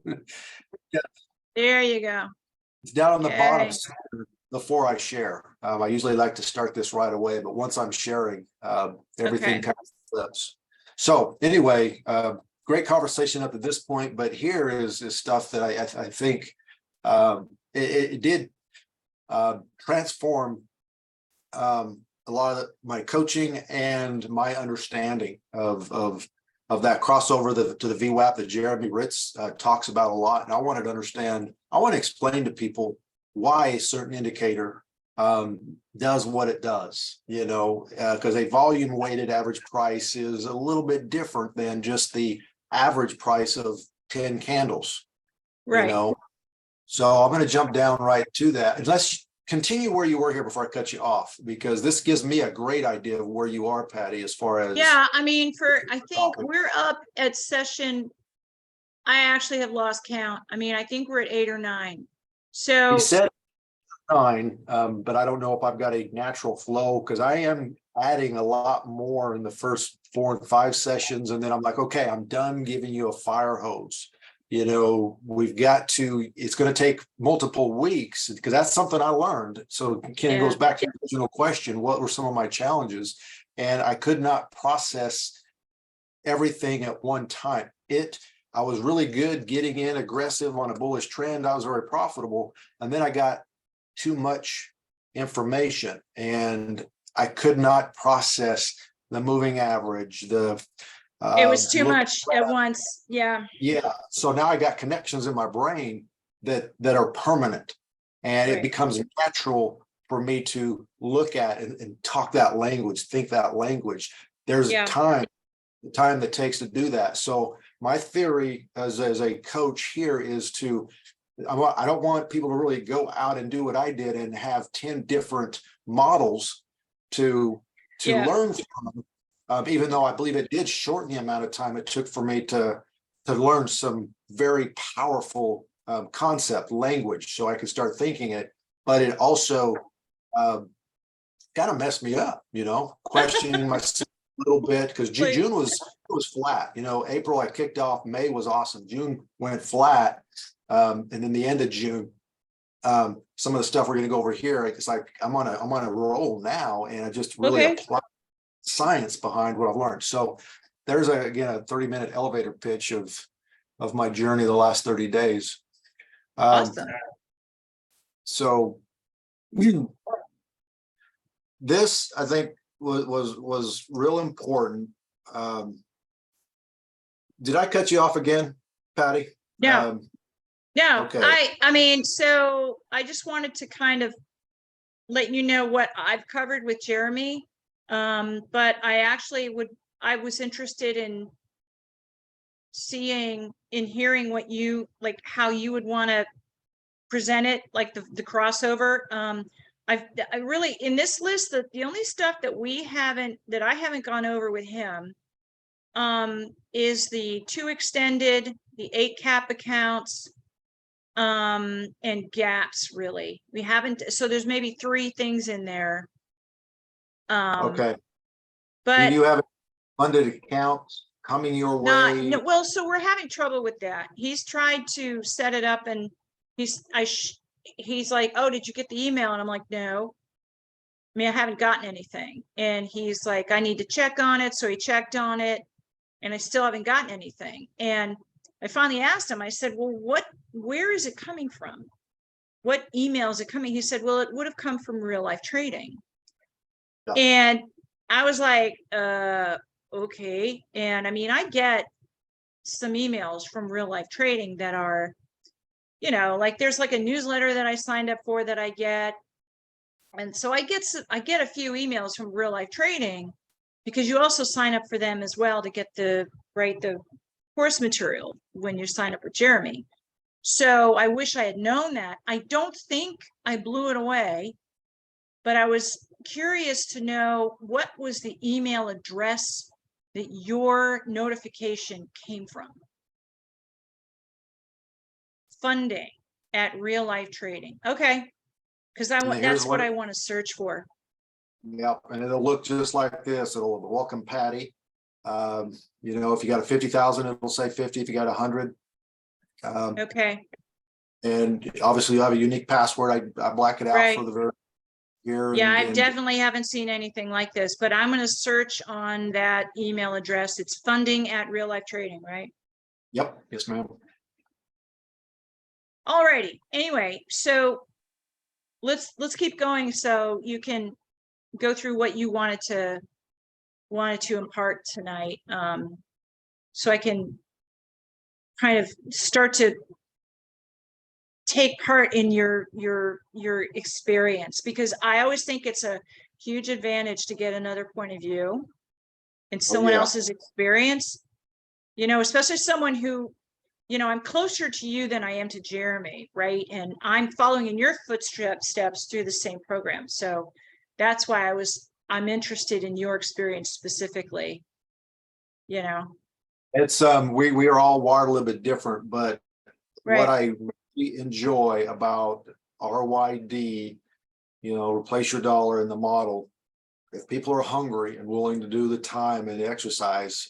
Yeah, There you go. it's down on the bottom Okay. center before I share. I usually like to start this right away, but once I'm sharing, everything Okay. kind of flips. So anyway, great conversation up to this point, but here is stuff that I think it did transform a lot of my coaching and my understanding of that crossover to the VWAP that Jeremy Ritz talks about a lot. And I wanted to understand, I want to explain to people why a certain indicator does what it does, because a volume weighted average price is a little bit different than just the average price of 10 candles, Right. So I'm going to jump down right to that. And let's continue where you were here before I cut you off, because this gives me a great idea of where you are, Patty, as far as. Yeah, I mean, I think we're up at session. I actually have lost count. I mean, I think we're at 8 or 9. So He said 9, but I don't know if I've got a natural flow, because I am adding a lot more in the first 4 and 5 sessions. And then I'm like, okay, I'm done giving you a fire hose. We've got to, it's going to take multiple weeks, because that's something I learned. So Ken, goes back to the original question, what were some of my challenges? And I could not process everything at one time. I was really good getting in aggressive on a bullish trend. I was very profitable. And then I got too much information and I could not process the moving average, it was too much at once. Yeah. Yeah. So now I got connections in my brain that are permanent, and it becomes natural for me to look at and talk that language, think that language. There's time that takes to do that. So my theory as a coach here is I don't want people to really go out and do what I did and have 10 different models to learn from. Even though I believe it did shorten the amount of time it took for me to learn some very powerful concept language so I could start thinking it, but it also kind of messed me up, questioning myself a little bit, because June was flat. April I kicked off, May was awesome, June went flat, and then the end of June, some of the stuff we're going to go over here, it's like I'm on a roll now, and I just really apply science behind what I've learned. So there's again a 30-minute elevator pitch of my journey the last 30 days. Awesome. So this I think was real important. Did I cut you off again, Patty? No. No. Okay. I mean, so I just wanted to kind of let you know what I've covered with Jeremy. But I was interested in hearing what you like, how you would want to present it, like the crossover. I really, in this list, the only stuff that I haven't gone over with him, is the 2 extended, the 8 cap accounts, and gaps. Really, we haven't. So there's maybe 3 things in there. Okay. But do you have funded accounts coming your way? No, well, so we're having trouble with that. He's tried to set it up, and he's like, oh, did you get the email? And I'm like, no. I mean, I haven't gotten anything. And he's like, I need to check on it. So he checked on it, and I still haven't gotten anything. And I finally asked him, I said, well, where is it coming from? What email is it coming? He said, well, it would have come from Real Life Trading. Yeah. And I was like, okay. And I mean, I get some emails from Real Life Trading that are, like there's like a newsletter that I signed up for that I get. And so I get a few emails from Real Life Trading, because you also sign up for them as well to get the course material when you sign up with Jeremy. So I wish I had known that. I don't think I blew it away, but I was curious to know what was the email address that your notification came from. Funding at Real Life Trading. Okay. Because that's what I want to search for. Yep. And it'll look just like this. It'll welcome Patty. If you got a 50,000, it'll say 50. If you got 100, Okay, And obviously you have a unique password. I black it out right. for the very year. Yeah, I and definitely haven't seen anything like this, but I'm gonna search on that email address. It's funding@Real Life Trading, right? Yep, yes, ma'am. Alrighty, anyway, so let's keep going so you can go through what you wanted to impart tonight. So I can kind of start to take part in your experience, because I always think it's a huge advantage to get another point of view and Oh, someone yeah. else's experience, especially someone who, I'm closer to you than I am to Jeremy, right? And I'm following in your footsteps through the same program. So that's why I'm interested in your experience specifically, It's we are all wired a little bit different, but what Right. I really enjoy about RYD, replace your dollar in the model. If people are hungry and willing to do the time and the exercise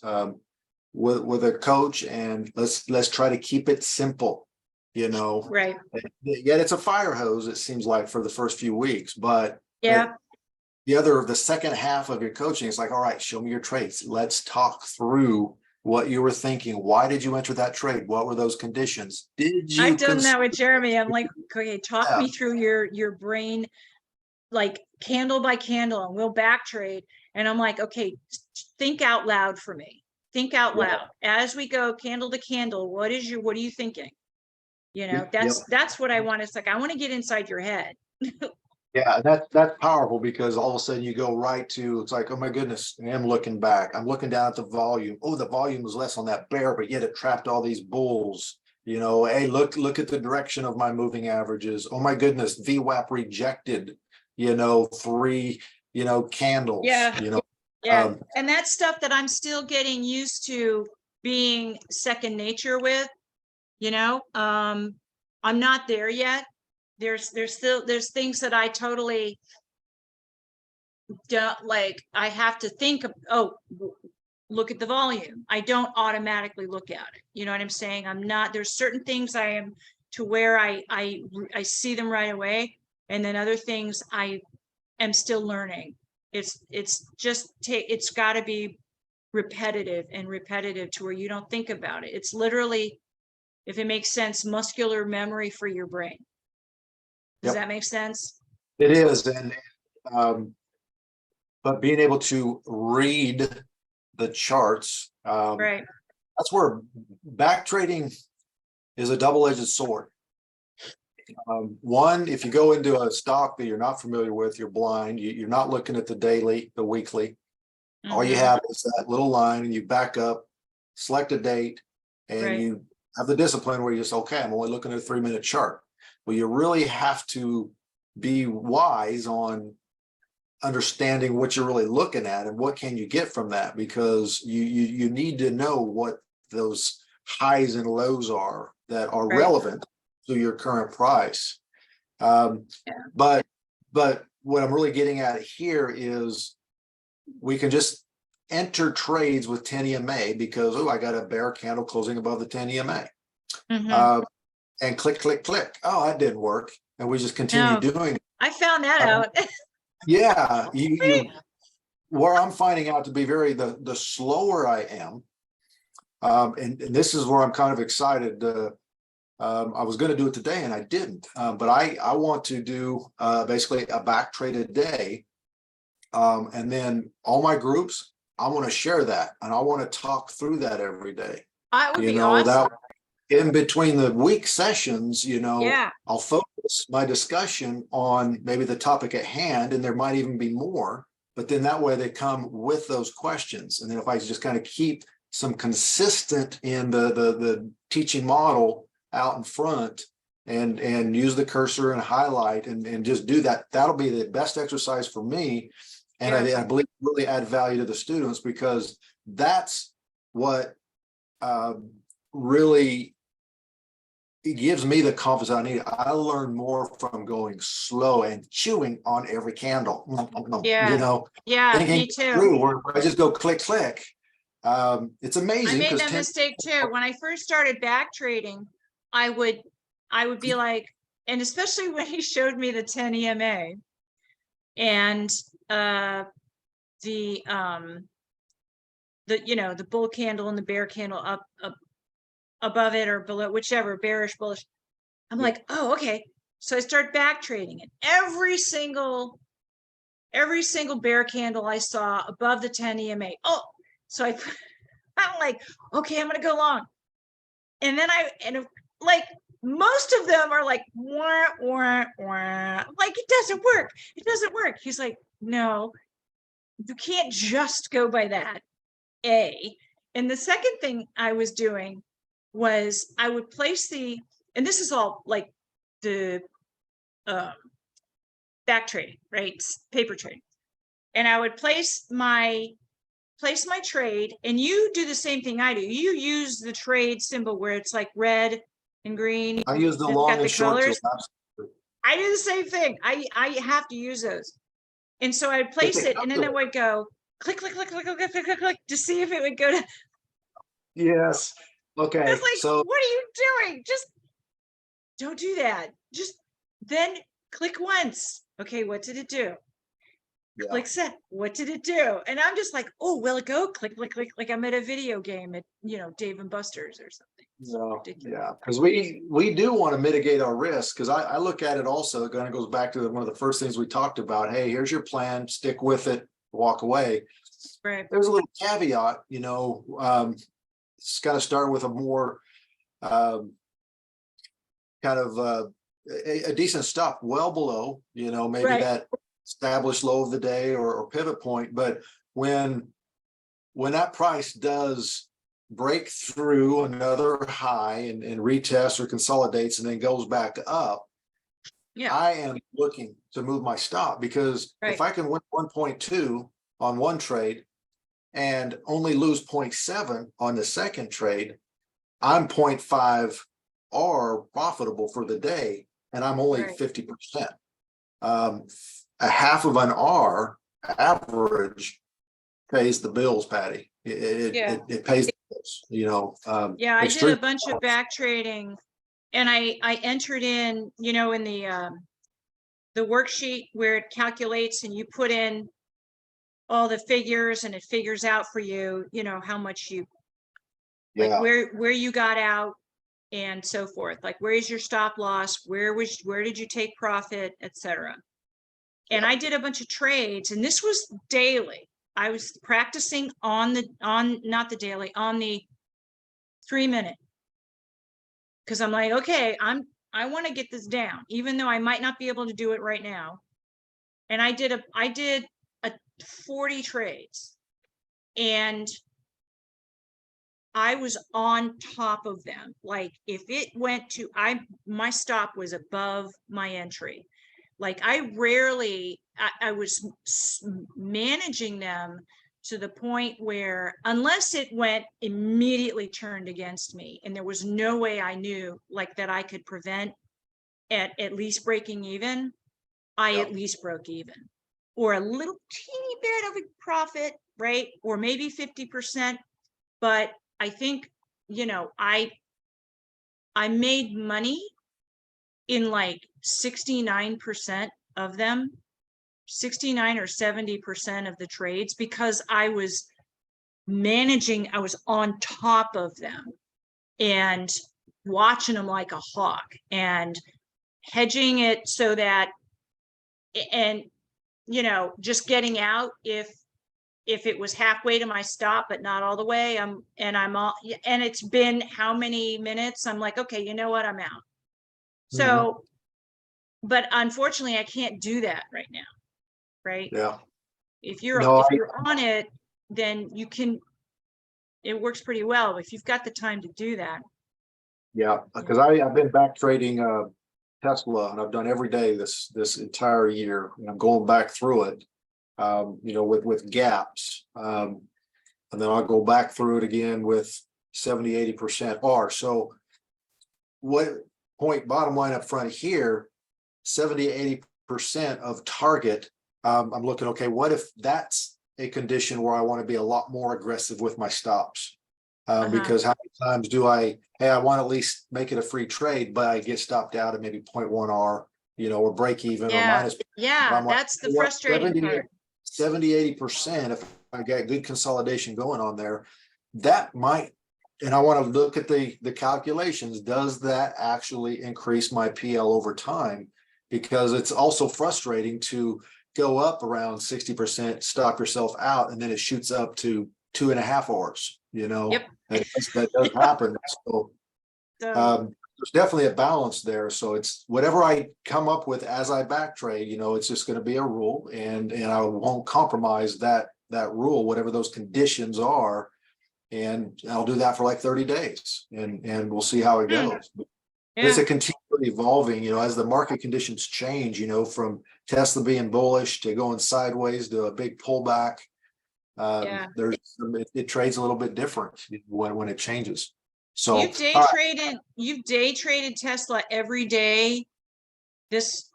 with a coach, and let's try to keep it simple, Right. Yet it's a fire hose, it seems like, for the first few weeks, but Yeah. the second half of your coaching is like, all right, show me your trades. Let's talk through what you were thinking. Why did you enter that trade? What were those conditions? Did you I've done that with Jeremy. I'm like, okay, talk Yeah. me through your brain, like candle by candle, and we'll back trade. And I'm like, okay, think out loud for me. Think out loud as we go candle to candle. What are you thinking? That's what I want. It's like, I want to get inside your head. Yeah, that's powerful, because all of a sudden you go right to, it's like, oh my goodness, I am looking back. I'm looking down at the volume. Oh, the volume was less on that bear, but yet it trapped all these bulls. Hey, look at the direction of my moving averages. Oh my goodness, VWAP rejected, 3, candles. Yeah. Yeah. And that's stuff that I'm still getting used to being second nature with, I'm not there yet. There's things that I totally don't like. I have to think of, look at the volume. I don't automatically look at it. You know what I'm saying? There's certain things I am to where I see them right away. And then other things I am still learning. It's got to be repetitive to where you don't think about it. It's literally, if it makes sense, muscular memory for your brain. Does that make sense? It is. And but being able to read the charts, Right. that's where back trading is a double-edged sword. One, if you go into a stock that you're not familiar with, you're blind, you're not looking at the daily, the weekly. All you have is that little line, and you back up, select a date, and you have the discipline where you just, okay, I'm only looking at a 3-minute chart. Well, you really have to be wise on understanding what you're really looking at and what can you get from that, because you need to know what those highs and lows are that are relevant to your current price. But what I'm really getting at here is we can just enter trades with 10 EMA because, I got a bear candle closing above the 10 EMA. And click. Oh, that didn't work. And we just continue doing it. I found that out. Yeah. Where I'm finding out to be the slower I am. And this is where I'm kind of excited. I was going to do it today and I didn't, but I want to do basically a back trade a day. And then all my groups, I want to share that, and I want to talk through that every day. That would be awesome. In between the week sessions, I'll focus my discussion on maybe the topic at hand, and there might even be more, but then that way they come with those questions. And then if I just kind of keep some consistent in the teaching model out in front and use the cursor and highlight and just do that, that'll be the best exercise for me. And I believe really add value to the students, because that's what really it gives me the confidence I need. I learn more from going slow and chewing on every candle. Me too. Through where I just go click. It's amazing. I made that mistake too. When I first started back trading, I would be like, and especially when he showed me the 10 EMA and the the bull candle and the bear candle up above it or below, whichever, bearish, bullish. I'm like, oh, okay. So I start back trading it. Every single bear candle I saw above the 10 EMA. Oh, so I'm like, okay, I'm gonna go long. And then like most of them are like, wah, wah, wah. Like, it doesn't work. It doesn't work. He's like, no, you can't just go by that. And the second thing I was doing was I would place and this is all like the back trading, right? Paper trading. And I would place my trade, and you do the same thing I do. You use the trade symbol where it's like red and green. I use the It's long got the and short. colors. I do the same thing. I have to use those. And so I'd place it, and then I would go click, click, click, click, click, click, click, click to see if it would go to. Yes. Okay. It's like, So what are you doing? Just don't do that. Just then click once. Okay, what did it do? yeah. Click set. What did it do? And I'm just like, oh, will it go? Click, click, click. Like I'm at a video game at, Dave and Buster's or something. No, Ridiculous. yeah, because we do want to mitigate our risk, because I look at it also, it kind of goes back to one of the first things we talked about. Hey, here's your plan, stick with it, walk away. Right. There's a little caveat, it's got to start with a more kind of a decent stop well below, maybe Right. that established low of the day or pivot point. But when that price does break through another high and retests or consolidates and then goes back up, Yeah. I am looking to move my stop, because Right. if I can win 1.2 on one trade and only lose 0.7 on the second trade, I'm 0.5 R profitable for the day, and I'm only Right. 50%. A half of an R average pays the bills, Patty. It pays the bills, Yeah, I did extreme- a bunch of back trading, and I entered in, in the worksheet where it calculates and you put in all the figures and it figures out for you, how much you like yeah, where you got out and so forth. Like, where is your stop loss? Where did you take profit, etc. And I did a bunch of trades, and this was daily. I was practicing not the daily, on the 3-minute. Because I'm like, okay, I want to get this down, even though I might not be able to do it right now. And I did a 40 trades, and I was on top of them. Like, if it went to, my stop was above my entry. Like, I was managing them to the point where, unless it went immediately turned against me and there was no way I knew like that I could prevent at least breaking even, I at least broke even, or a little teeny bit of a profit, right? Or maybe 50%. But I think, I made money in like 69% of them, 69 or 70% of the trades, because I was managing, I was on top of them and watching them like a hawk and hedging it so that, and, just getting out if it was halfway to my stop, but not all the way. And it's been how many minutes? I'm like, okay, you know what? I'm out. So, but unfortunately I can't do that right now. Right. yeah. If you're on it, then you can, it works pretty well if you've got the time to do that. Yeah, because I've been back trading Tesla, and I've done every day this entire year, and I'm going back through it, with gaps. And then I'll go back through it again with 70-80% R. So bottom line up front here, 70-80% of target. I'm looking, okay, what if that's a condition where I want to be a lot more aggressive with my stops? Because how many times do I want to at least make it a free trade, but I get stopped out at maybe 0.1 R, or break even or Yeah, minus. yeah, I'm like, that's the you know what, frustrating part. 70-80%, if I got good consolidation going on there, that might, and I want to look at the calculations. Does that actually increase my PL over time? Because it's also frustrating to go up around 60%, stop yourself out, and then it shoots up to 2.5 Rs, Yep. that does happen. So So, there's definitely a balance there. So it's whatever I come up with as I back trade, it's just going to be a rule, and I won't compromise that rule, whatever those conditions are. And I'll do that for like 30 days, and we'll see how it goes. It's yeah, a continually evolving, as the market conditions change, from Tesla being bullish to going sideways to a big pullback. yeah. It trades a little bit different when it changes. So You've day traded Tesla every day this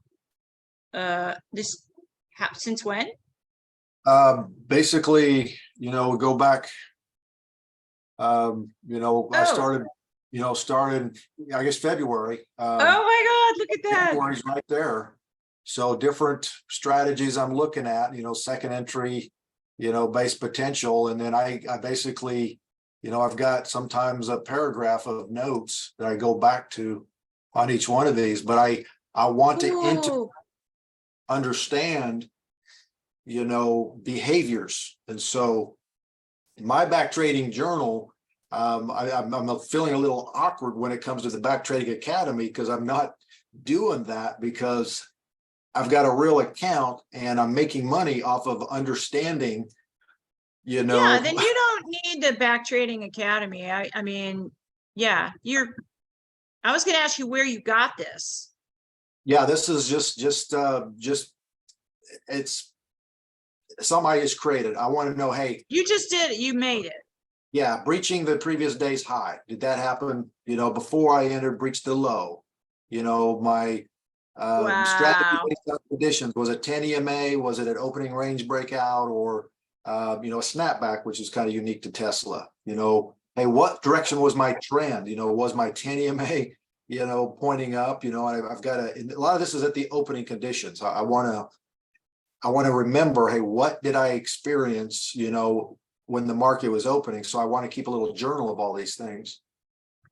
since when? basically, go back. I Oh, started, I guess, February. oh my God, look at that. February's right there. So different strategies I'm looking at, second entry, base potential. And then I basically, I've got sometimes a paragraph of notes that I go back to on each one of these, but I want to understand, behaviors. And so my back trading journal, I'm feeling a little awkward when it comes to the Back Trading Academy, because I'm not doing that, because I've got a real account and I'm making money off of understanding, Yeah, then you don't need the Back Trading Academy. I mean, yeah, I was going to ask you where you got this. Yeah, this is just it's somebody has created. I want to know, hey, You just did it. You made it. yeah, breaching the previous day's high. Did that happen? Before I entered, breached the low. My strategy Wow. based on conditions, was it 10 EMA? Was it an opening range breakout, or a snapback, which is kind of unique to Tesla? Hey, what direction was my trend? Was my 10 EMA, pointing up? I've got a lot of this is at the opening conditions. I want to remember, hey, what did I experience, when the market was opening? So I want to keep a little journal of all these things.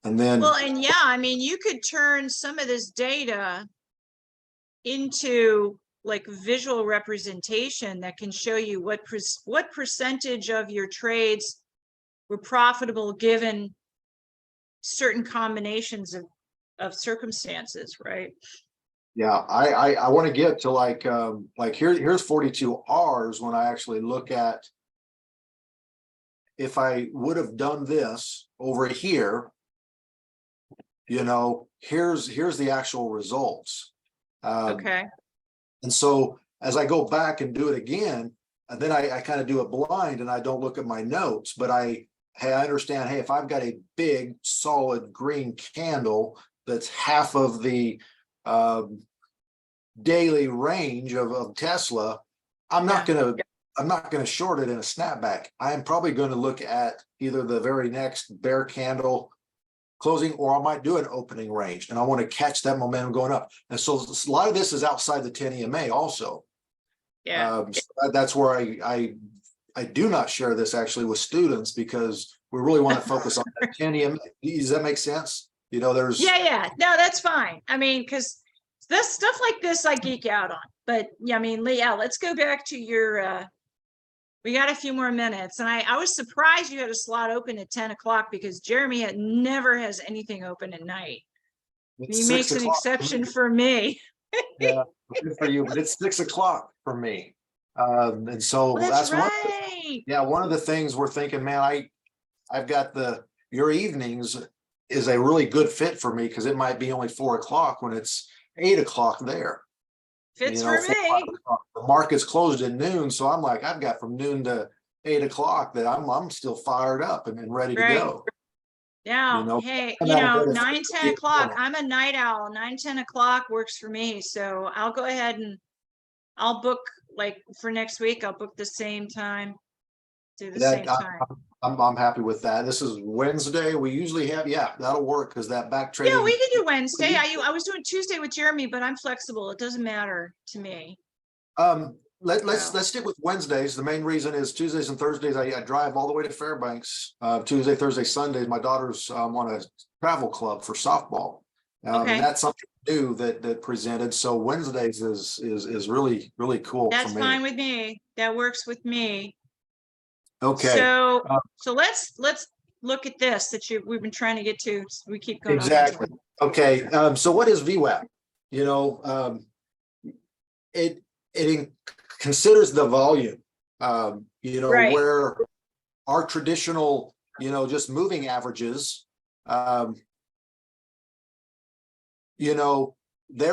And then, Well, and yeah, I mean, you could turn some of this data into like visual representation that can show you what percentage of your trades were profitable given certain combinations of circumstances, right? yeah, I want to get to like here's 42 R's when I actually look at, if I would have done this over here, here's the actual results. Okay. And so as I go back and do it again, and then I kind of do it blind and I don't look at my notes, but I understand, hey, if I've got a big solid green candle that's half of the daily range of Tesla, I'm not gonna short it in a snapback. I am probably going to look at either the very next bear candle closing, or I might do an opening range, and I want to catch that momentum going up. And so a lot of this is outside the 10 EMA also. Yeah. So that's where I do not share this actually with students, because we really want to focus on that 10 EMA. Does that make sense? There's Yeah. No, that's fine. I mean, because this stuff like this I geek out on. But yeah, I mean, Leah, let's go back to your we got a few more minutes, and I was surprised you had a slot open at 10 o'clock, because Jeremy never has anything open at night. He it's makes 6 an o'clock. exception for me. Yeah, good for you, but it's 6 o'clock for me. And so Well, that's that's right. one of the things we're thinking, man, I've got your evenings is a really good fit for me, because it might be only 4 o'clock when it's 8 o'clock there. Fits for 4, me. 5 o'clock. The market's closed at noon. So I'm like, I've got from noon to 8 o'clock that I'm still fired up and ready to Right. go. Now, hey, I'm out of bed at 9, 10 3 o'clock. a.m. I'm a night owl. 9, 10 o'clock works for me. So I'll go ahead and I'll book, like, for next week. I'll book the same time. Do the same time. I'm happy with that. This is Wednesday. We usually have, yeah, that'll work because that back Yeah, trading. we can do Wednesday. I was doing Tuesday with Jeremy, but I'm flexible. It doesn't matter to me. Let's stick with Wednesdays. The main reason is Tuesdays and Thursdays, I drive all the way to Fairbanks. Tuesday, Thursday, Sundays, my daughter's on a travel club for softball. Okay. And that's something new that presented. So Wednesdays is really, really cool for That's me. fine with me. That works with me. Okay, So, so let's look at this that we've been trying to get to. We keep going. exactly. Okay, so what is VWAP? You know, it considers the volume, you know, Right. where our traditional, you know, just moving averages, you know, they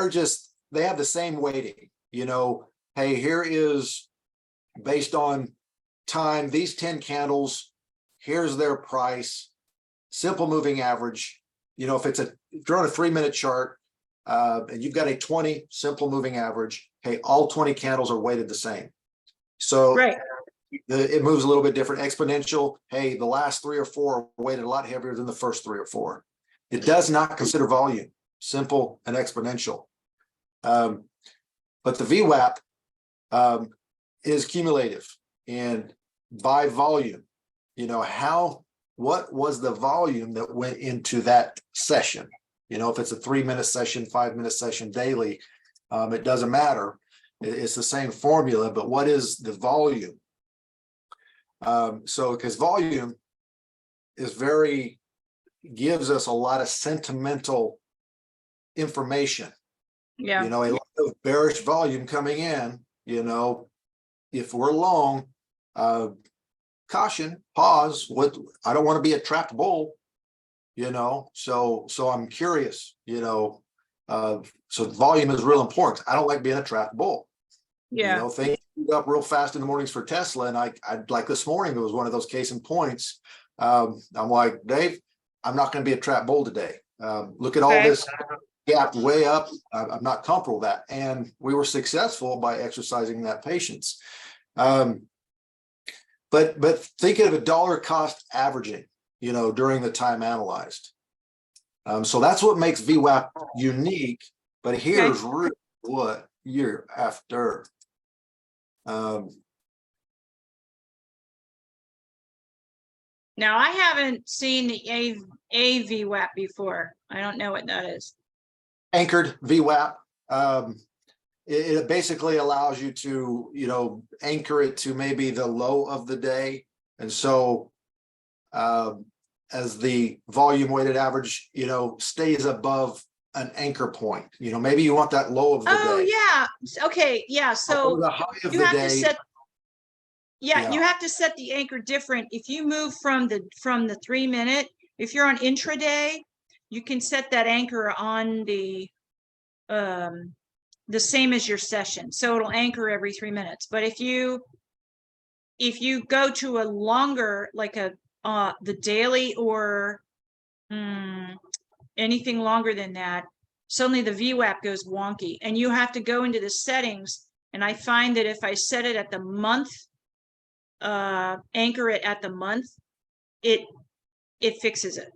have the same weighting, you know, hey, here is based on time, these 10 candles, here's their price, simple moving average. You know, if you're on a 3-minute chart, and you've got a 20 simple moving average, hey, all 20 candles are weighted the same. So Right. it moves a little bit different. Exponential, hey, the last 3 or 4 are weighted a lot heavier than the first 3 or 4. It does not consider volume, simple and exponential. But the VWAP is cumulative and by volume. You know, what was the volume that went into that session? You know, if it's a 3-minute session, 5-minute session daily, it doesn't matter. It's the same formula, but what is the volume? So because volume is gives us a lot of sentimental information. Yeah. You know, a lot of bearish volume coming in, you know, if we're long, caution, pause, I don't want to be a trapped bull, you know, so I'm curious, you know, so volume is real important. I don't like being a trapped bull. Yeah. You know, things up real fast in the mornings for Tesla. And I like this morning, it was one of those case in points. I'm like, Dave, I'm not going to be a trap bull today. Look at all this gap way up. I'm not comfortable with that. And we were successful by exercising that patience. But thinking of a dollar cost averaging, you know, during the time analyzed. So that's what makes VWAP unique. But here's really what you're after. Now I haven't seen the AVWAP before. I don't know what that is. Anchored VWAP. It basically allows you to, you know, anchor it to maybe the low of the day. And so as the volume weighted average, you know, stays above an anchor point, you know, maybe you want that low of the day. Oh yeah. Okay. Yeah. So the high of you the have day. to set. Yeah, Yeah. you have to set the anchor different. If you move from the 3-minute, if you're on intraday, you can set that anchor on the same as your session. So it'll anchor every 3 minutes. But if you go to a longer, like the daily or anything longer than that, suddenly the VWAP goes wonky and you have to go into the settings. And I find that if I set it at the month, anchor it at the month, it fixes it.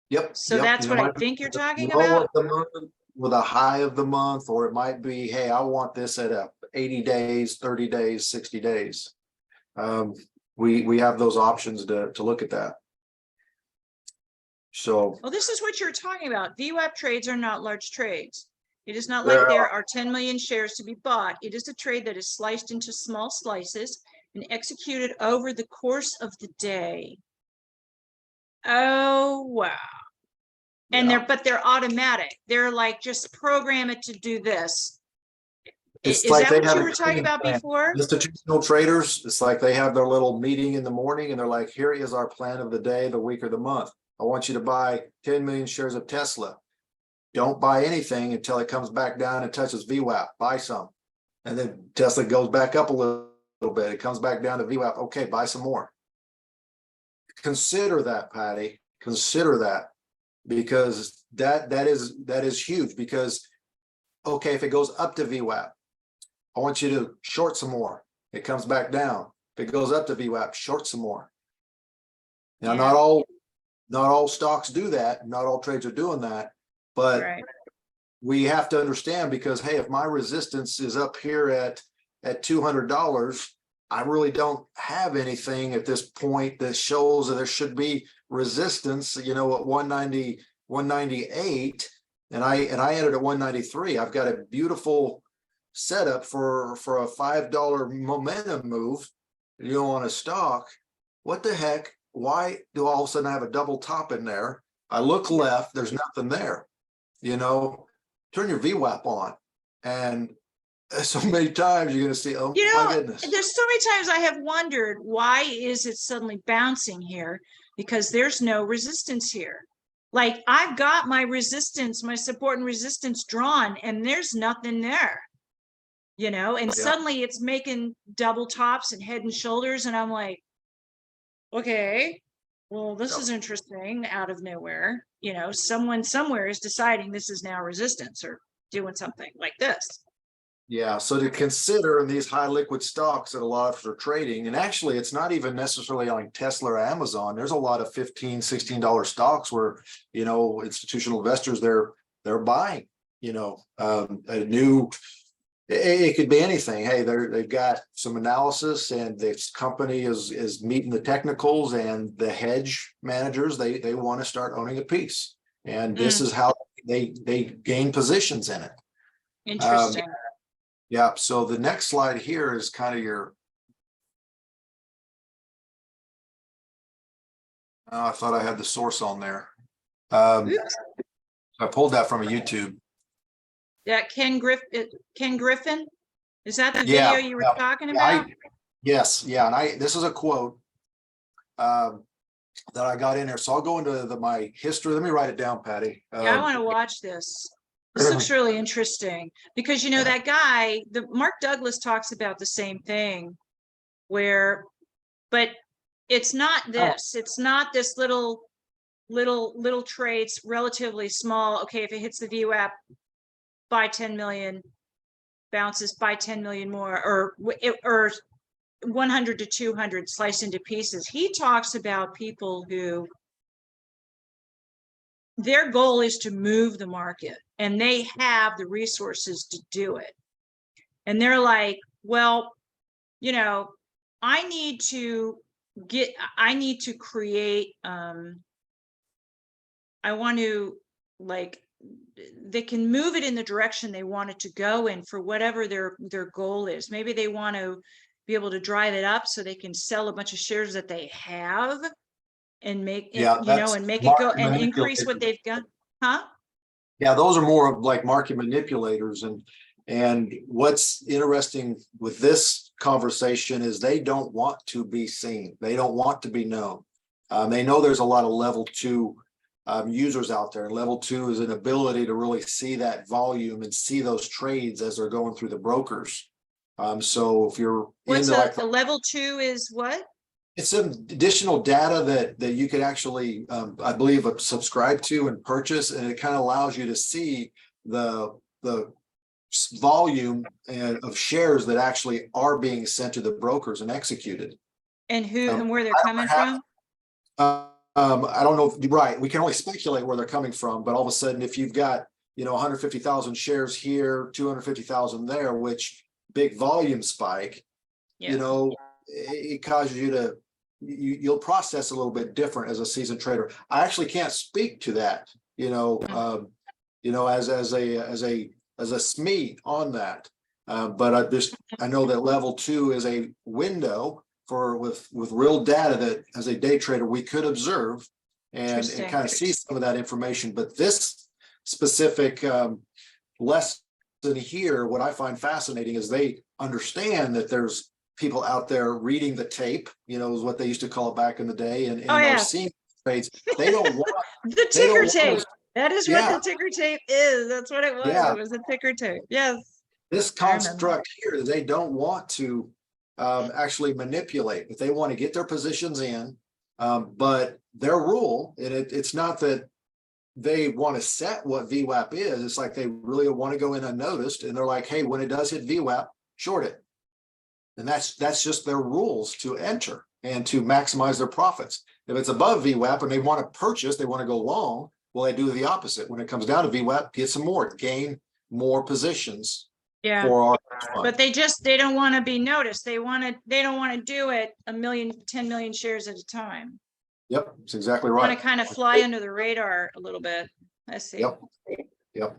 Yep. So yep. that's You what I might think you're talking low about. of the month with a high of the month, or it might be, hey, I want this at 80 days, 30 days, 60 days. We have those options to look at that. So Well, this is what you're talking about. VWAP trades are not large trades. It is not like there are 10 million shares to be bought. It is a trade that is sliced into small slices and executed over the course of the day. Oh, wow. And they're automatic. They're like, just program it to do this. It's Is like that they what have you a were talking training about plan. before? Institutional traders, it's like they have their little meeting in the morning and they're like, here is our plan of the day, the week, or the month. I want you to buy 10 million shares of Tesla. Don't buy anything until it comes back down and touches VWAP. Buy some. And then Tesla goes back up a little bit. It comes back down to VWAP. Okay, buy some more. Consider that, Patty. Consider that, because that is huge. Because okay, if it goes up to VWAP, I want you to short some more. It comes back down. If it goes up to VWAP, short some more. Now, Yeah. not all stocks do that. Not all trades are doing that, but Right. we have to understand, because hey, if my resistance is up here at $200, I really don't have anything at this point that shows that there should be resistance, at 190, 198, and I entered at 193. I've got a beautiful setup for a $5 momentum move, on a stock. What the heck? Why do all of a sudden I have a double top in there? I look left, there's nothing there. Turn your VWAP on, and so many times you're going to see, oh my goodness. There's so many times I have wondered, why is it suddenly bouncing here? Because there's no resistance here. Like, I've got my resistance, my support and resistance drawn, and there's nothing there, and suddenly it's making double tops and head and shoulders. And I'm like, okay, well, this is interesting out of nowhere. Someone somewhere is deciding this is now resistance or doing something like this. Yeah, so to consider in these high liquid stocks that a lot of us are trading, and actually it's not even necessarily on Tesla or Amazon. There's a lot of $15, $16 stocks where, institutional investors, they're buying, a new, it could be anything. Hey, they've got some analysis, and this company is meeting the technicals, and the hedge managers, they want to start owning a piece. And this is how they gain positions in it. Interesting. Yeah, so the next slide here is kind of your, I thought I had the source on there. I pulled that from a YouTube. Yeah, Ken Griffin, is that the video you were talking about? Yes, yeah, and this is a quote that I got in there. So I'll go into my history. Let me write it down, Patty. Yeah, I want to watch this. This looks really interesting, because that guy, the Mark Douglas, talks about the same thing, but it's not this. It's not this little trades, relatively small. Okay, if it hits the VWAP, buy 10 million, bounces, buy 10 million more, or 100 to 200 sliced into pieces. He talks about people who their goal is to move the market, and they have the resources to do it. And they're like, well, I need to create, I want to, they can move it in the direction they want it to go in for whatever their goal is. Maybe they want to be able to drive it up so they can sell a bunch of shares that they have and make it, and make it go and increase what they've got. Huh? Yeah, those are more of like market manipulators. And what's interesting with this conversation is they don't want to be seen. They don't want to be known. They know there's a lot of level 2 users out there. Level 2 is an ability to really see that volume and see those trades as they're going through the brokers. So if you're into the level 2 is what? It's some additional data that you could actually, I believe, subscribe to and purchase, and it kind of allows you to see the volume of shares that actually are being sent to the brokers and executed. And and where they're coming from? I don't know. Right, we can only speculate where they're coming from, but all of a sudden, if you've got 150,000 shares here, 250,000 there, which big volume spike, it causes you to you'll process a little bit different as a seasoned trader. I actually can't speak to that, as a SME on that. But I know that level 2 is a window with real data that as a day trader we could observe and kind of see some of that information. But this specific lesson here, what I find fascinating is they understand that there's people out there reading the tape, is what they used to call it back in the day, and they're seeing trades. They don't want the ticker tape. That is what the ticker tape is. That's what it was. It was a ticker tape. Yes. This construct here, they don't want to actually manipulate, but they want to get their positions in. But their rule, and it's not that they want to set what VWAP is. It's like they really want to go in unnoticed, and they're like, hey, when it does hit VWAP, short it. And that's just their rules to enter and to maximize their profits. If it's above VWAP and they want to purchase, they want to go long, well, they do the opposite. When it comes down to VWAP, get some more, gain more positions Yeah. for our fund. But they don't want to be noticed. They don't want to do it 10 million shares at a time. Yep, that's exactly Want right. to kind of fly under the radar a little bit. I see. Yep. Yep.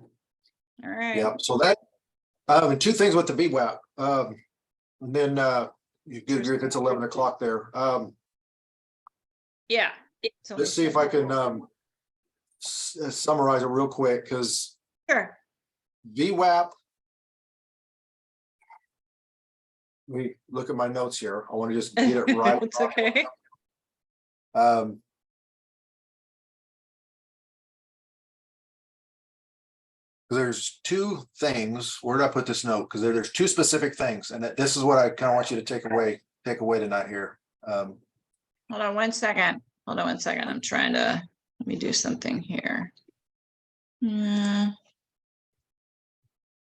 All right. Yep. So that, and two things with the VWAP. And then you good, it's 11 o'clock there. Yeah. Let's see if I can summarize it real quick, because Sure. VWAP, we look at my notes here. I want to just get it right. It's okay. There's two things. Where did I put this note? Because there's two specific things, and this is what I kind of want you to take away tonight here. Hold on one second. I'm trying to, let me do something here.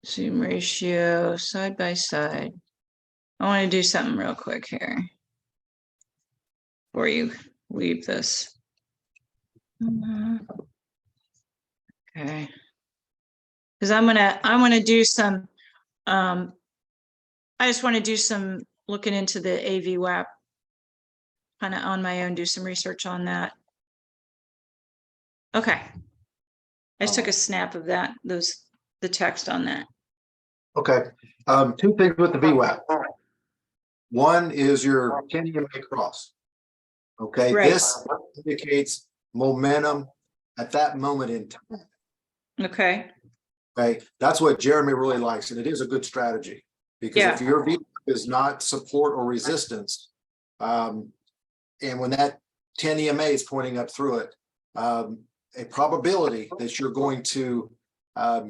Zoom ratio, side by side. I want to do something real quick here before you leave this. Okay. Because I'm gonna do some, I just want to do some looking into the AVWAP kind of on my own, do some research on that. Okay. I just took a snap of that, the text on that. Okay. Two things with the VWAP. One is your 10 EMA cross. Okay, Right. this indicates momentum at that moment in time. Okay. Okay, that's what Jeremy really likes, and it is a good strategy, because if your VWAP is not support or resistance, and when that 10 EMA is pointing up through it, a probability that you're going to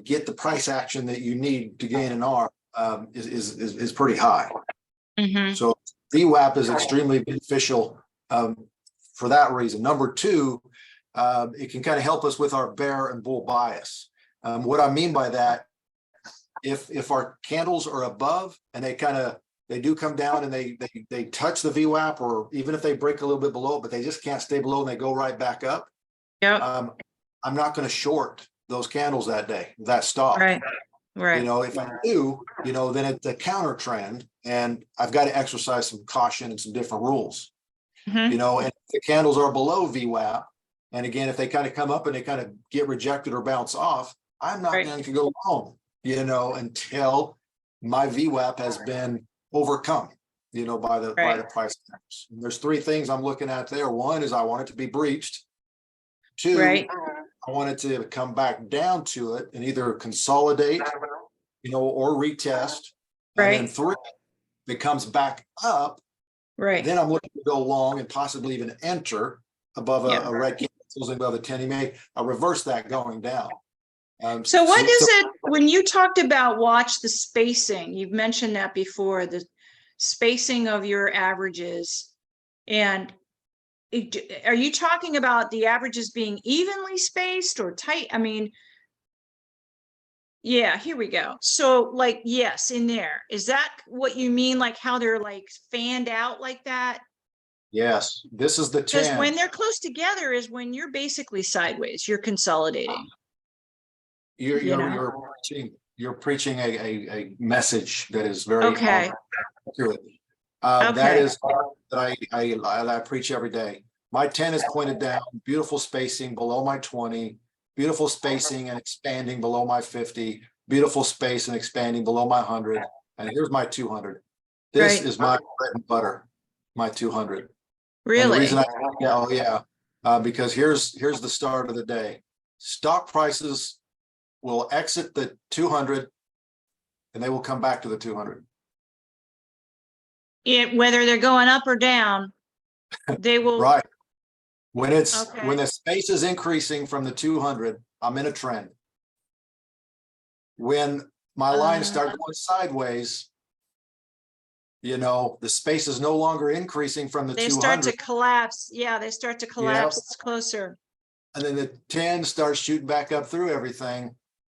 get the price action that you need to gain an R is pretty high. Mm-hmm. So VWAP is extremely beneficial for that reason. Number two, it can kind of help us with our bear and bull bias. What I mean by that, if our candles are above and they do come down and they touch the VWAP, or even if they break a little bit below, but they just can't stay below and they go right back up. Yeah. I'm not going to short those candles that day, that stop. Right. Right. You know, if I do, then it's a counter trend, and I've got to exercise some caution and some different rules. Mm-hmm. And if the candles are below VWAP, and again, if they kind of come up and they kind of get rejected or bounce off, I'm not going to go long, until my VWAP has been overcome, by the price. And there's three things I'm looking at there. One is I want it to be breached. Two, I want it to come back down to it and either consolidate, or retest. And then three, if it comes back up, then I'm looking to go long and possibly even enter above a red candle closing above a 10 EMA. I'll reverse that going down. So what is it when you talked about watch the spacing? You've mentioned that before, the spacing of your averages, and are you talking about the averages being evenly spaced or tight? I mean, yeah, here we go. So yes, in there, is that what you mean? Like how they're fanned out like that? Yes, this is the 10. Because when they're close together is when you're basically sideways, you're consolidating. You're preaching a message that is very accurate. That is that I preach every day. My 10 is pointed down, beautiful spacing below my 20, beautiful spacing and expanding below my 50, beautiful space and expanding below my 100. And here's my 200. This is my bread and butter, my 200. Really? And the reason because here's the start of the day. Stock prices will exit the 200 and they will come back to the 200. Whether they're going up or down, they will. Right. When the space is increasing from the 200, I'm in a trend. When my lines start going sideways, the space is no longer increasing from the 200. They start to collapse. Yeah, they start to collapse. It's closer. And then the 10 starts shooting back up through everything.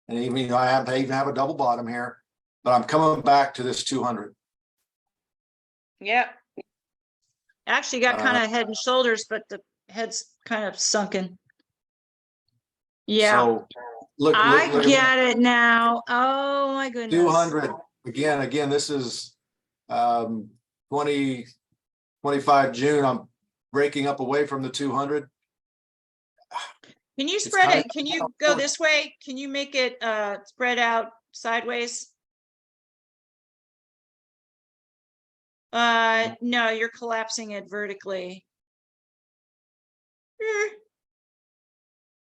And even, I even have a double bottom here, but I'm coming back to this 200. Yep. Actually got kind Uh, of head and shoulders, but the head's kind of sunken. Yeah, so look at get it now. Oh my goodness. 200 again, this is 20 25 June. I'm breaking up away from the 200. Can you It's spread kind it? Can you go of this way? Can you make it spread out sideways? No, you're collapsing it vertically.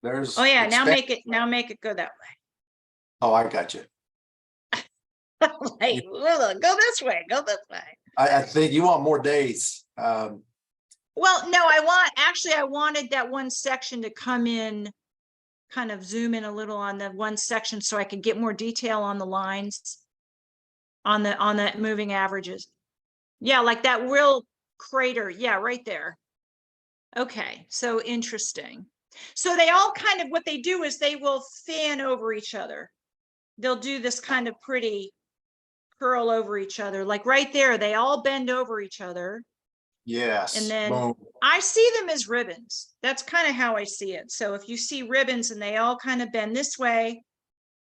there's Oh yeah, now expand. make it go that Oh, I got you. way. Like, go this way, go this way. I think you want more days. Well, no, I wanted that one section to come in, kind of zoom in a little on that one section so I could get more detail on the lines, on the moving averages. Yeah, like that real crater. Yeah, right there. Okay, so interesting. So they all kind of, what they do is they will fan over each other. They'll do this kind of pretty curl over each other. Like right there, they all bend over each other. Yes. And then Boom. I see them as ribbons. That's kind of how I see it. So if you see ribbons and they all kind of bend this way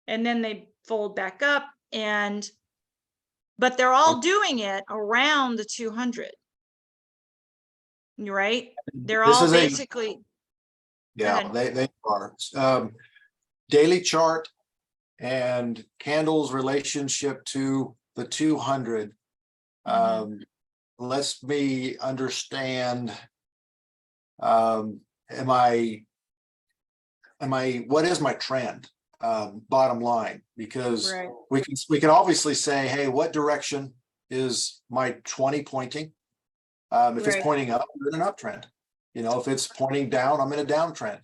and then they fold back up, but they're all doing it around the 200. Right? They're This all is a basically, yeah, ahead. they are. Daily chart and candles relationship to the 200. Lets me understand, am I, what is my trend? Bottom line, because Right. we can obviously say, hey, what direction is my 20 pointing? If it's Right. pointing up, we're in an uptrend. You know, if it's pointing down, I'm in a downtrend.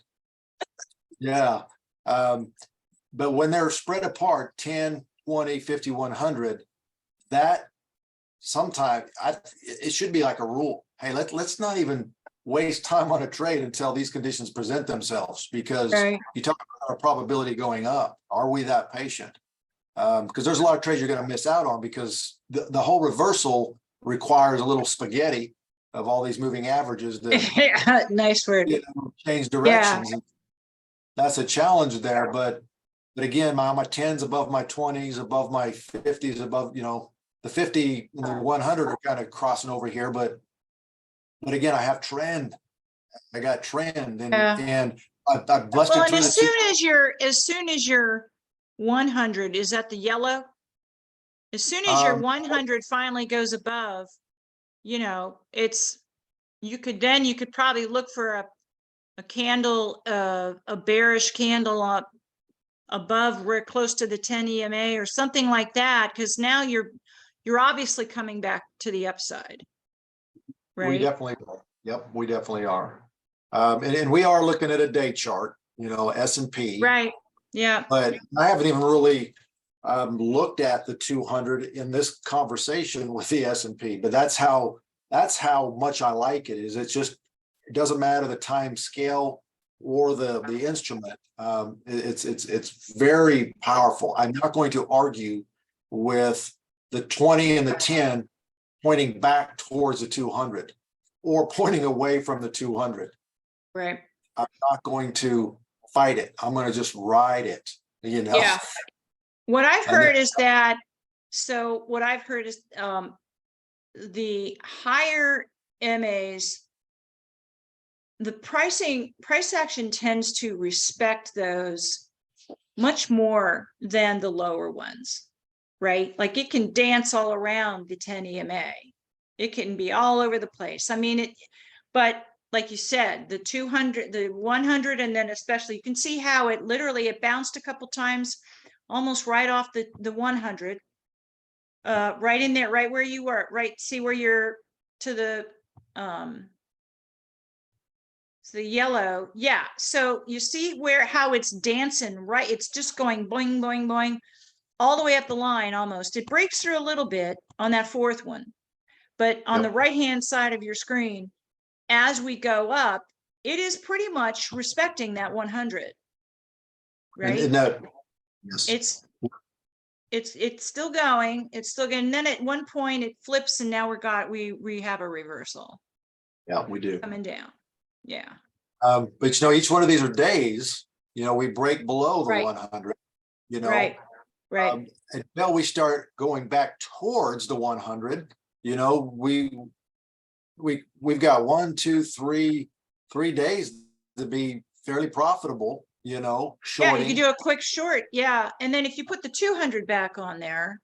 Yeah. But when they're spread apart, 10, 20, 50, 100, that sometimes it should be like a rule. Hey, let's not even waste time on a trade until these conditions present themselves, because Right. you talk about our probability going up. Are we that patient? Because there's a lot of trades you're going to miss out on, because the whole reversal requires a little spaghetti of all these moving averages that Nice word. change directions. And that's a challenge there. But again, my 10s above my 20s, above my 50s, above, the 50 and the 100 are kind of crossing over here. But again, I have trend. I got trend, and I've busted Well, and through as soon as your 100 is at the yellow, as soon as your 100 finally goes above, you could probably look for a candle, a bearish candle up above, we're close to the 10 EMA or something like that, because now you're obviously coming back to the upside. Right. We definitely are. Yep, we definitely are. And we are looking at a day chart, S&P. Right. Yeah. But I haven't even really looked at the 200 in this conversation with the S&P. But that's how much I like it. It doesn't matter the time scale or the instrument. It's very powerful. I'm not going to argue with the 20 and the 10 pointing back towards the 200 or pointing away from the 200. Right. I'm not going to fight it. I'm going to just ride it, Yeah. What I've heard is that, the higher MAs, the price action tends to respect those much more than the lower ones, right? Like it can dance all around the 10 EMA. It can be all over the place. I mean, but like you said, the 200, the 100, and then especially you can see how it bounced a couple times, almost right off the 100, right in there, right where you were, right. See where you're to the yellow. Yeah. So you see how it's dancing, right? It's just going boing, boing, boing all the way up the line almost. It breaks through a little bit on that fourth one, but on the right-hand side of your screen, as we go up, it is pretty much respecting that 100. Right? And that, yes. it's still going, it's still going. And then at one point it flips and now we have a reversal Yeah, we do. coming down. Yeah. But each one of these are days, we break below the Right. 100, Right. Right. until we start going back towards the 100, we've got 1, 2, 3 days to be fairly profitable, Yeah, you shorting. could do a quick short. Yeah. And then if you put the 200 back on there,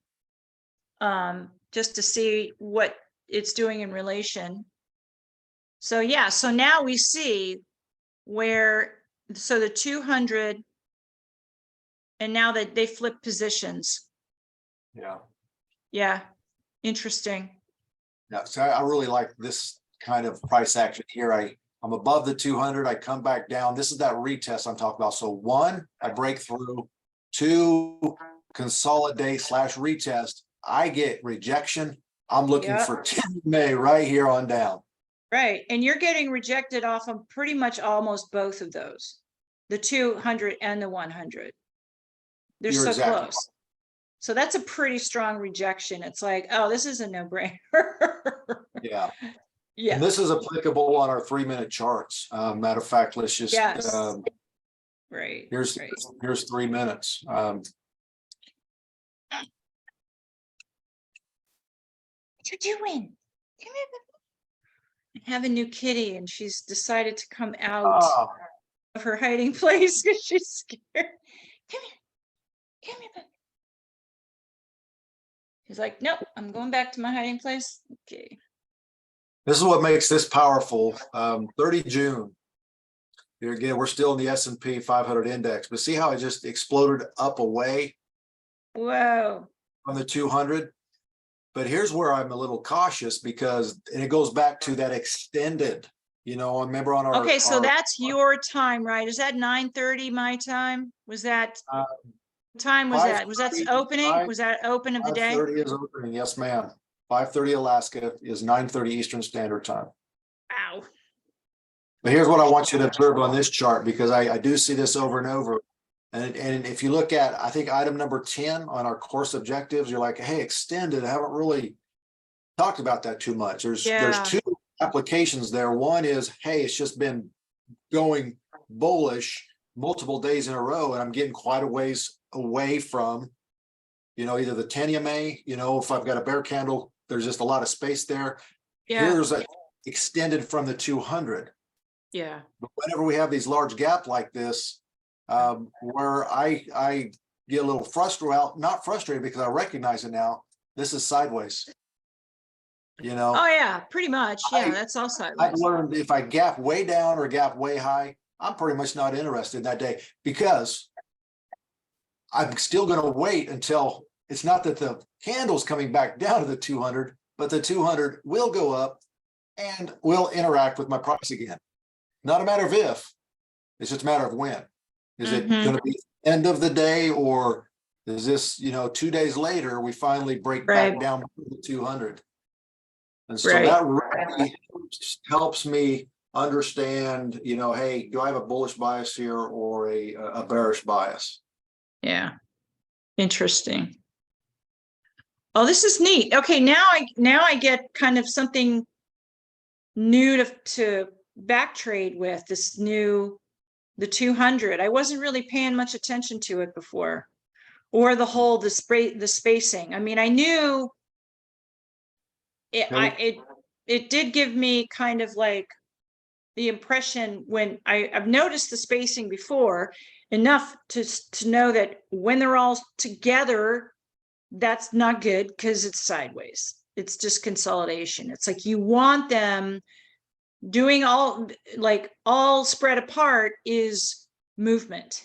just to see what it's doing in relation. So yeah, so now we see so the 200, and now that they flip positions. Yeah. Yeah. Interesting. Yeah. So I really like this kind of price action here. I'm above the 200. I come back down. This is that retest I'm talking about. So 1, I break through. 2, consolidate / retest. I get rejection. I'm looking Yep. for 10 May right here on down. Right. And you're getting rejected off of pretty much almost both of those, the 200 and the 100. They're You're so exactly close. So that's a pretty strong rejection. It's like, oh, this is a no-brainer. Yeah. Yeah. And this is applicable on our 3-minute charts. Matter of fact, let's just, Yes. Right. here's 3 minutes. What you doing? Come here. I have a new kitty and she's decided to come out Oh, of her hiding place because she's scared. Come here. Come here, bud. He's like, nope, I'm going back to my hiding place. Okay. this is what makes this powerful. 30 June. Here again, we're still in the S&P 500 index, but see how it just exploded up away Whoa. from the 200? But here's where I'm a little cautious because, and it goes back to that extended, remember on our. Okay, so that's your time, right? Is that 9:30 my time? Was that time was that? Was that 5:30 opening? Was that open of the day? 5:30 is opening, yes, ma'am. 5:30 Alaska is 9:30 Eastern Standard Time. Wow. But here's what I want you to observe on this chart, because I do see this over and over. And if you look at, I think item number 10 on our course objectives, you're like, hey, extended. I haven't really talked about that too much. There's 2 applications there. One is, hey, it's just been going bullish multiple days in a row, and I'm getting quite a ways away from, either the 10 EMA, if I've got a bear candle, there's just a lot of space there. Yeah. Here's a extended from the 200. Yeah. But whenever we have these large gap like this, where I get a little frustrated, well, not frustrated because I recognize it now, this is sideways. Oh yeah, pretty much. Yeah, that's all I've sideways. learned if I gap way down or gap way high, I'm pretty much not interested that day, because I'm still going to wait until it's not that the candle's coming back down to the 200, but the 200 will go up and will interact with my price again. Not a matter of if, it's just a matter of when. Is it going to be end of the day, or is this, 2 days later, we finally break back down to the 200? And so that really helps me understand, hey, do I have a bullish bias here or a bearish bias? Yeah. Interesting. Oh, this is neat. Okay, now I get kind of something new to back trade with, the 200. I wasn't really paying much attention to it before, or the spacing. I mean, I knew it did give me kind of like the impression when I've noticed the spacing before enough to know that when they're all together, that's not good because it's sideways. It's just consolidation. It's like you want them doing all spread apart is movement.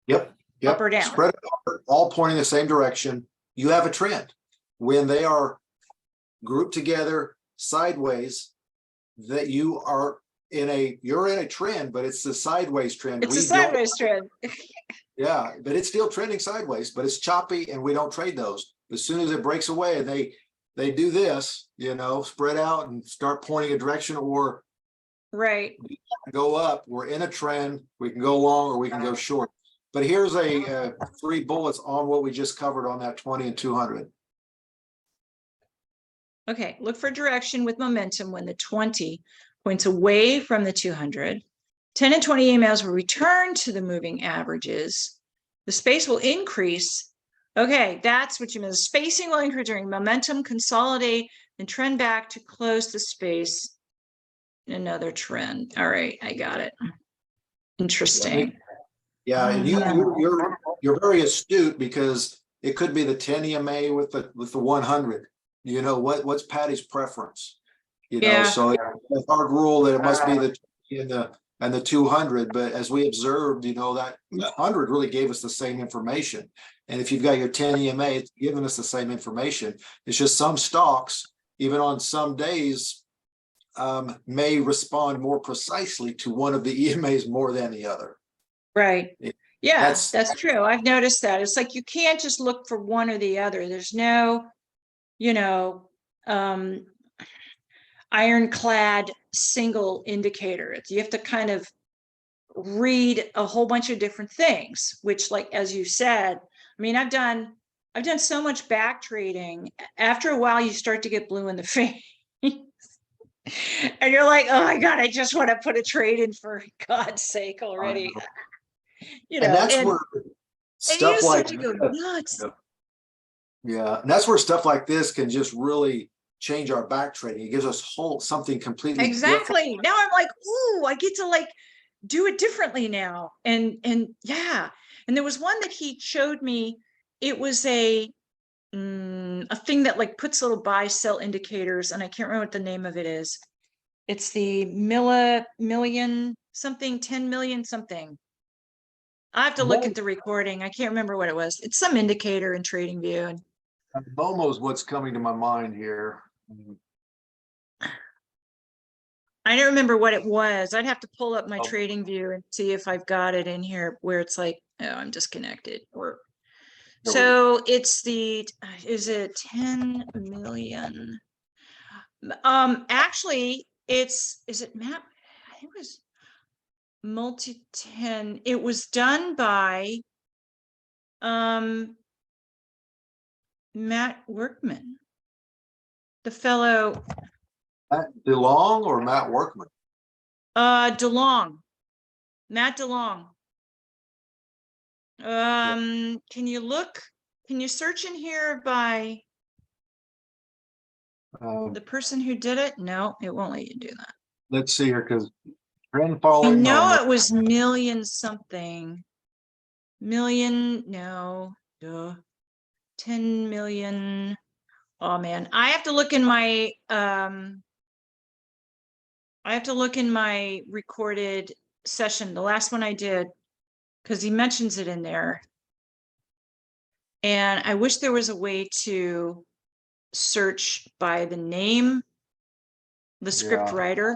Yep. Up or down. Spread apart, all pointing the same direction. You have a trend. When they are grouped together sideways, that you're in a trend, but it's the sideways trend. It's a sideways trend. Yeah, but it's still trending sideways, but it's choppy and we don't trade those. As soon as it breaks away and they do this, spread out and start pointing a direction, or right, go up, we're in a trend, we can go long or we can go short. but here's a 3 bullets on what we just covered on that 20 and 200. Okay, look for direction with momentum when the 20 points away from the 200. 10 and 20 emails will return to the moving averages. The space will increase. Okay, that's what you mean. The spacing will increase during momentum, consolidate, and trend back to close the space. Another trend. All right, I got it. Interesting. Yeah, and you're very astute, because it could be the 10 EMA with the 100. You know, what's Patty's preference? You know, Yeah. so it's a hard rule that it must be the 20 and the 200. But as we observed, you know, that 100 really gave us the same information. And if you've got your 10 EMA, it's giving us the same information. It's just some stocks, even on some days, may respond more precisely to one of the EMAs more than the other. Right. Yeah, That's- that's true. I've noticed that. It's like you can't just look for one or the other. There's no, you know, ironclad single indicator. You have to kind of read a whole bunch of different things, which, like, as you said, I mean, I've done so much back trading. After a while, you start to get blue in the face. And you're like, oh my God, I just want to put a trade in, for God's sake already. You know, and that's and where you stuff just like start to go nuts. yeah, and that's where stuff like this can just really change our back trading. It gives us something completely different. Exactly. Now I'm like, ooh, I get to like do it differently now. And yeah. And there was one that he showed me. It was a thing that like puts little buy sell indicators, and I can't remember what the name of it is. It's the million something, 10 million something. I have to look at the recording. I can't remember what it was. It's some indicator in TradingView. And Momo's what's coming to my mind here. I don't remember what it was. I'd have to pull up my TradingView and see if I've got it in here where it's like, oh, I'm disconnected. Or so it's is it 10 million? Actually, is it map? I think it was multi 10. It was done by Matt Workman, the fellow. Matt DeLong or Matt Workman? DeLong, Matt DeLong. Can you search in here by the person who did it? No, it won't let you do that. Let's see here, because trend I following. know it was million something. Million, no, duh. 10 million. Oh man, I have to look in my recorded session, the last one I did, because he mentions it in there. And I wish there was a way to search by the name, the script writer.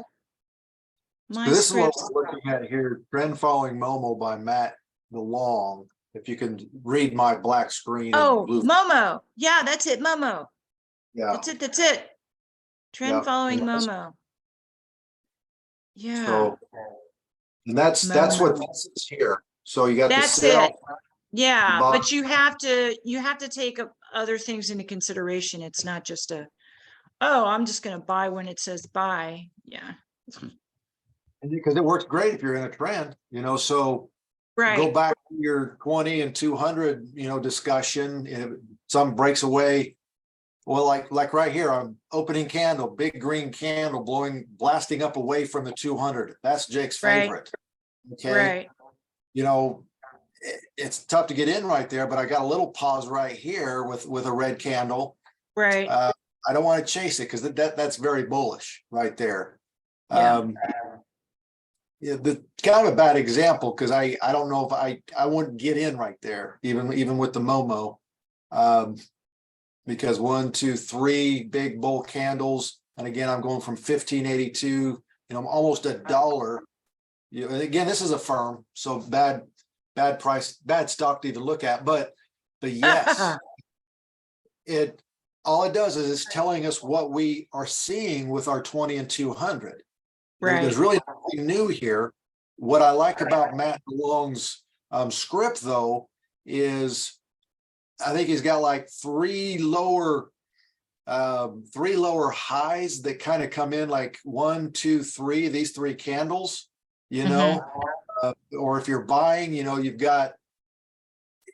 So this is what we're looking at here. Trend following Momo by Matt DeLong. If you can read my black screen. Oh, Momo. Yeah, that's it. Momo. Yeah. That's it. Trend following Momo. Yeah. So, and that's what this is here. So you got that's the sell. it. Yeah, but you have to take other things into consideration. It's not just I'm just going to buy when it says buy. Yeah. Because it works great if you're in a trend, you know, so go back to your 20 and 200, you know, discussion. If some breaks away. Well, like right here, I'm opening candle, big green candle blasting up away from the 200. That's Jake's favorite. Okay. Right. You know, it's tough to get in right there, but I got a little pause right here with a red candle. Right. I don't want to chase it because that's very bullish right there. Yeah. Yeah, the kind of a bad example because I don't know if I wouldn't get in right there, even with the Momo. Because 1, 2, 3 big bull candles. And again, I'm going from 1582, you know, almost $1. You know, again, this is a firm, so bad price, bad stock to even look at, but yes, all it does is it's telling us what we are seeing with our 20 and 200. Right. There's really nothing new here. What I like about Matt DeLong's Script though is, I think he's got like three lower highs that kind of come in like 1, 2, 3, these three candles, you know, or if you're buying, you know, you've got, in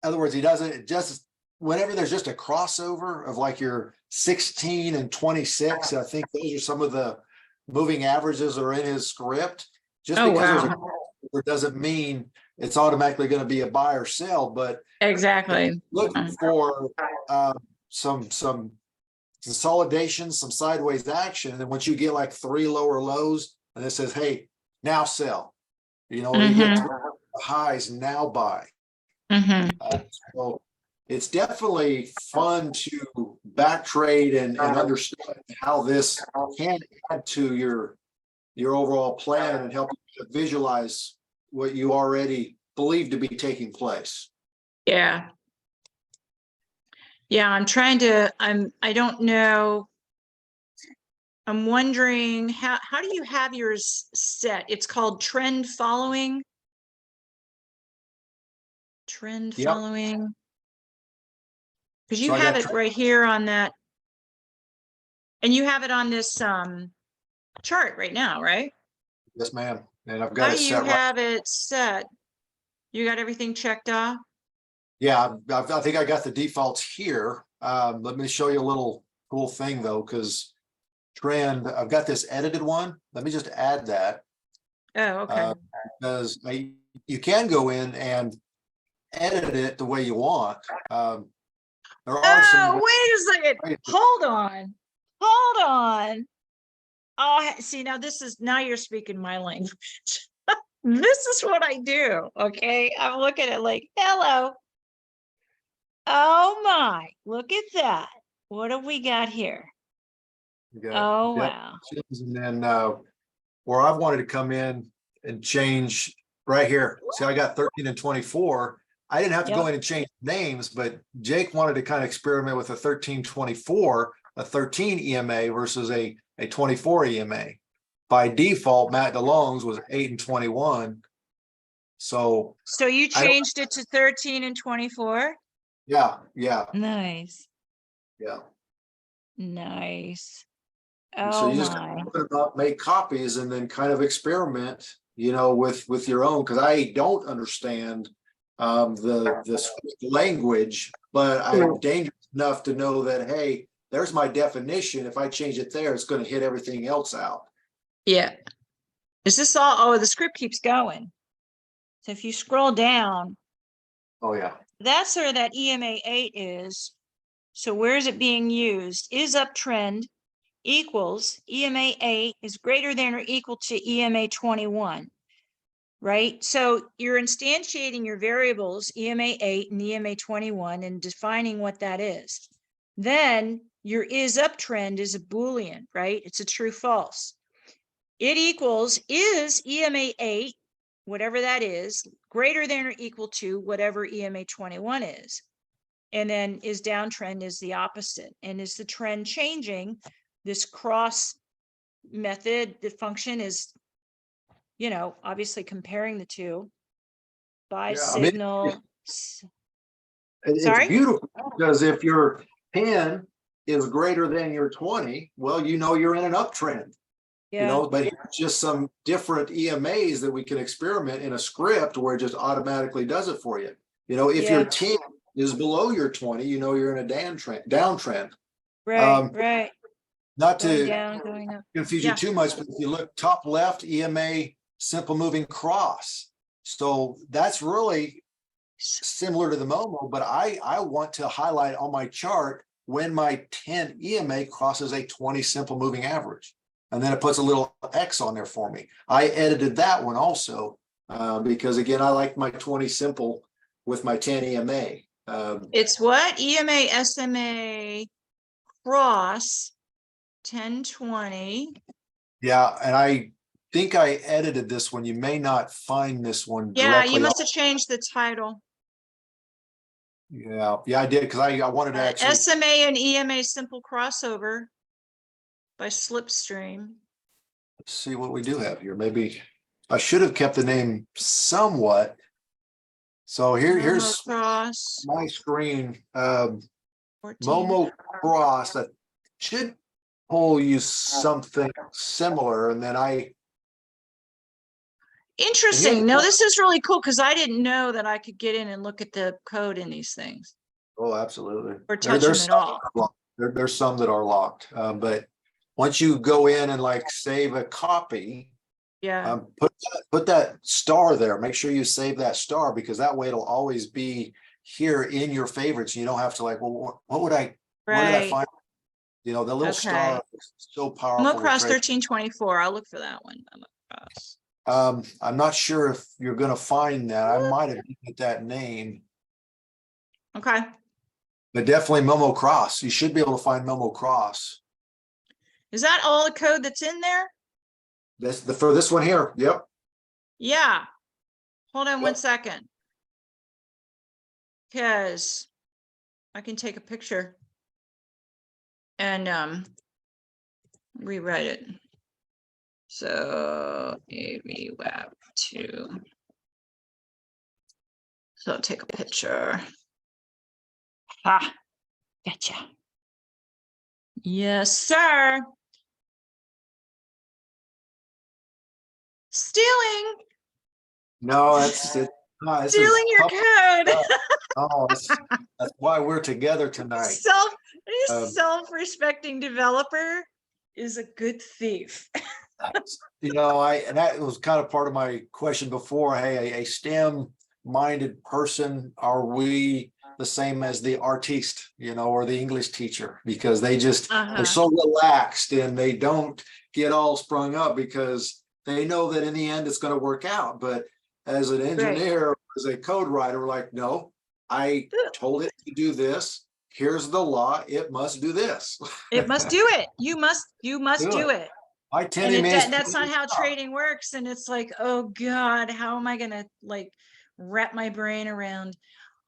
other words, he doesn't just, whenever there's just a crossover of like your 16 and 26, I think those are some of the moving averages that are in his script. Just Oh, because there's a wow. crossover doesn't mean it's automatically going to be a buy or sell, but Exactly. looking for some consolidation, some sideways action, and then once you get like three lower lows, and it says, "Hey, now sell," you know, or you get three highs, now buy. So it's definitely fun to back trade and understand how this can add to your overall plan and help you to visualize what you already believe to be taking place. Yeah. Yeah, I don't know. I'm wondering how do you have yours set? It's called trend following. Trend Yep. following. Because you So I have got it right here on that. And you have it on this chart right now, right? yes, ma'am, and I've How got it do you set right. have it set? You got everything checked off? Yeah, I think I got the defaults here. Let me show you a little cool thing though, because trend, I've got this edited one. Let me just add that. Oh, okay. Because you can go in and edit it the way you want. There are some. Oh, wait a second. Hold on. Hold on. Oh, see, now you're speaking my language. This is what I do. Okay. I'm looking at like, hello. Oh my, look at that. What have we got here? Oh, wow. And then where I've wanted to come in and change right here. See, I got 13 and 24. I didn't have to go in and change names, but Jake wanted to kind of experiment with a 1324, a 13 EMA versus a 24 EMA. By default, Matt DeLong's was 8 and 21. So you changed it to 13 and 24? yeah. Nice. Yeah. Nice. And so Oh you just my. make copies and then kind of experiment, you know, with your own, because I don't understand the script language, but I'm dangerous enough to know that, hey, there's my definition. If I change it there, it's going to hit everything else out. Yeah. Is this all? Oh, the script keeps going. So if you scroll down, Oh yeah. that's where that EMA 8 is. So where is it being used? Is uptrend equals EMA 8 is greater than or equal to EMA 21, right? So you're instantiating your variables, EMA 8 and EMA 21, and defining what that is. Then your is uptrend is a Boolean, right? It's a true false. It equals is EMA 8, whatever that is, greater than or equal to whatever EMA 21 is. And then is downtrend is the opposite. And is the trend changing? This cross method, the function is, you know, obviously comparing the two by signal. It's Sorry? beautiful because if your 10 is greater than your 20, well, you know, you're in an uptrend. You Yeah. know, but here's just some different EMAs that we can experiment in a script where it just automatically does it for you. You know, if your 10 is below your 20, you know, you're in a downtrend. Right, right. Not Going to down, going up. confuse you too much, but if you look top left, EMA simple moving cross. So that's really similar to the Momo, but I want to highlight on my chart when my 10 EMA crosses a 20 simple moving average. And then it puts a little X on there for me. I edited that one also because again, I like my 20 simple with my 10 EMA. It's what? EMA, SMA, cross, 1020. Yeah, and I think I edited this one. You may not find this one Yeah, you directly. must have changed the title. Yeah, I did because I wanted to actually SMA and EMA simple crossover by Slipstream. see what we do have here. Maybe I should have kept the name somewhat So here's Cross my screen. 14. Momo Cross, that should pull you something similar, and then Interesting. No, this is really cool because I didn't know that I could get in and look at the code in these things oh, absolutely. or touch them at all. There's some that are locked, but once you go in and like save a copy, Yeah. put that star there. Make sure you save that star, because that way it'll always be here in your favorites. You don't have to like, well, what did I Right. find? You know, the little Okay. star is so powerful. Momo Cross 1324. I'll look for that one. Momo Cross. I'm not sure if you're gonna find that. I might have given it that name, Okay. but definitely Momo Cross. You should be able to find Momo Cross. Is that all the code that's in there? For this one here. Yep. Yeah. Hold on Yep. 1 second. Because I can take a picture and rewrite it. So AV Web 2. So I'll take a picture. Ah, gotcha. Yes, sir. Stealing. No, that's it. No, this Stealing is your code. Oh, that's why we're together tonight. Self-respecting developer is a good thief. You know, and that was kind of part of my question before. Hey, a STEM-minded person, are we the same as the artiste, you know, or the English teacher? Because they're so relaxed and they don't get all sprung up because they know that in the end it's going to work out. But as an engineer, as a code writer, we're like, no, I told it to do this. Here's the law. It must do this. It must do it. You must do it. That's not how trading works. And it's like, oh God, how am I gonna like wrap my brain around?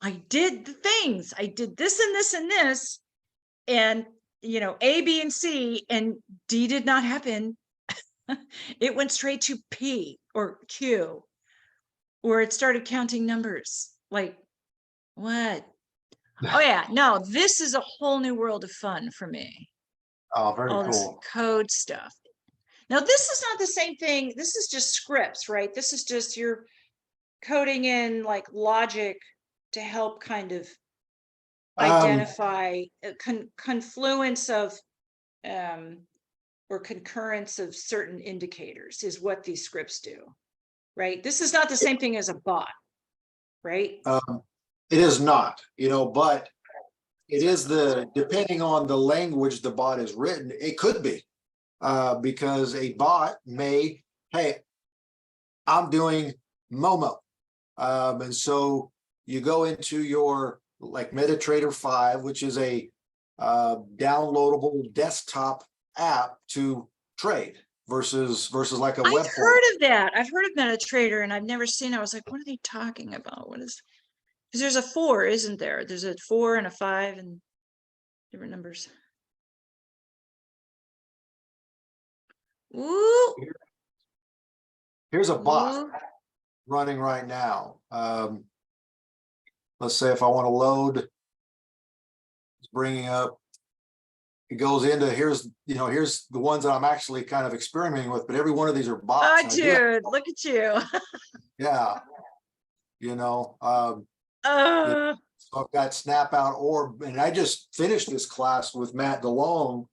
I did the things. I did this and this and this, and you know, A, B, and C, and D did not happen. It went straight to P or Q, or it started counting numbers. Like, what? Oh yeah, no, this is a whole new world of fun for me. Oh, very all cool. This code stuff. Now, this is not the same thing. This is just scripts, right? This is just you're coding in like logic to help kind of identify a confluence of or concurrence of certain indicators is what these scripts do, right? This is not the same thing as a bot, right? It is not, you know, but it is depending on the language the bot is written, it could be. Because a bot may, hey, I'm doing Momo. And so you go into your like MetaTrader 5, which is a downloadable desktop app to trade versus like a web. I've heard of that. I've heard of MetaTrader and I've never seen it. I was like, what are they talking about? What is, because there's a 4, isn't there? There's a 4 and a 5 and different numbers. Ooh. Here's a bot running right now. Let's say if I want to load, it's bringing up, it goes into, here's the ones that I'm actually kind of experimenting with, but every one of these are bots. Oh, dude, look at you. Yeah. You know, So I've got Snap Out Orb, and I just finished this class with Matt DeLong.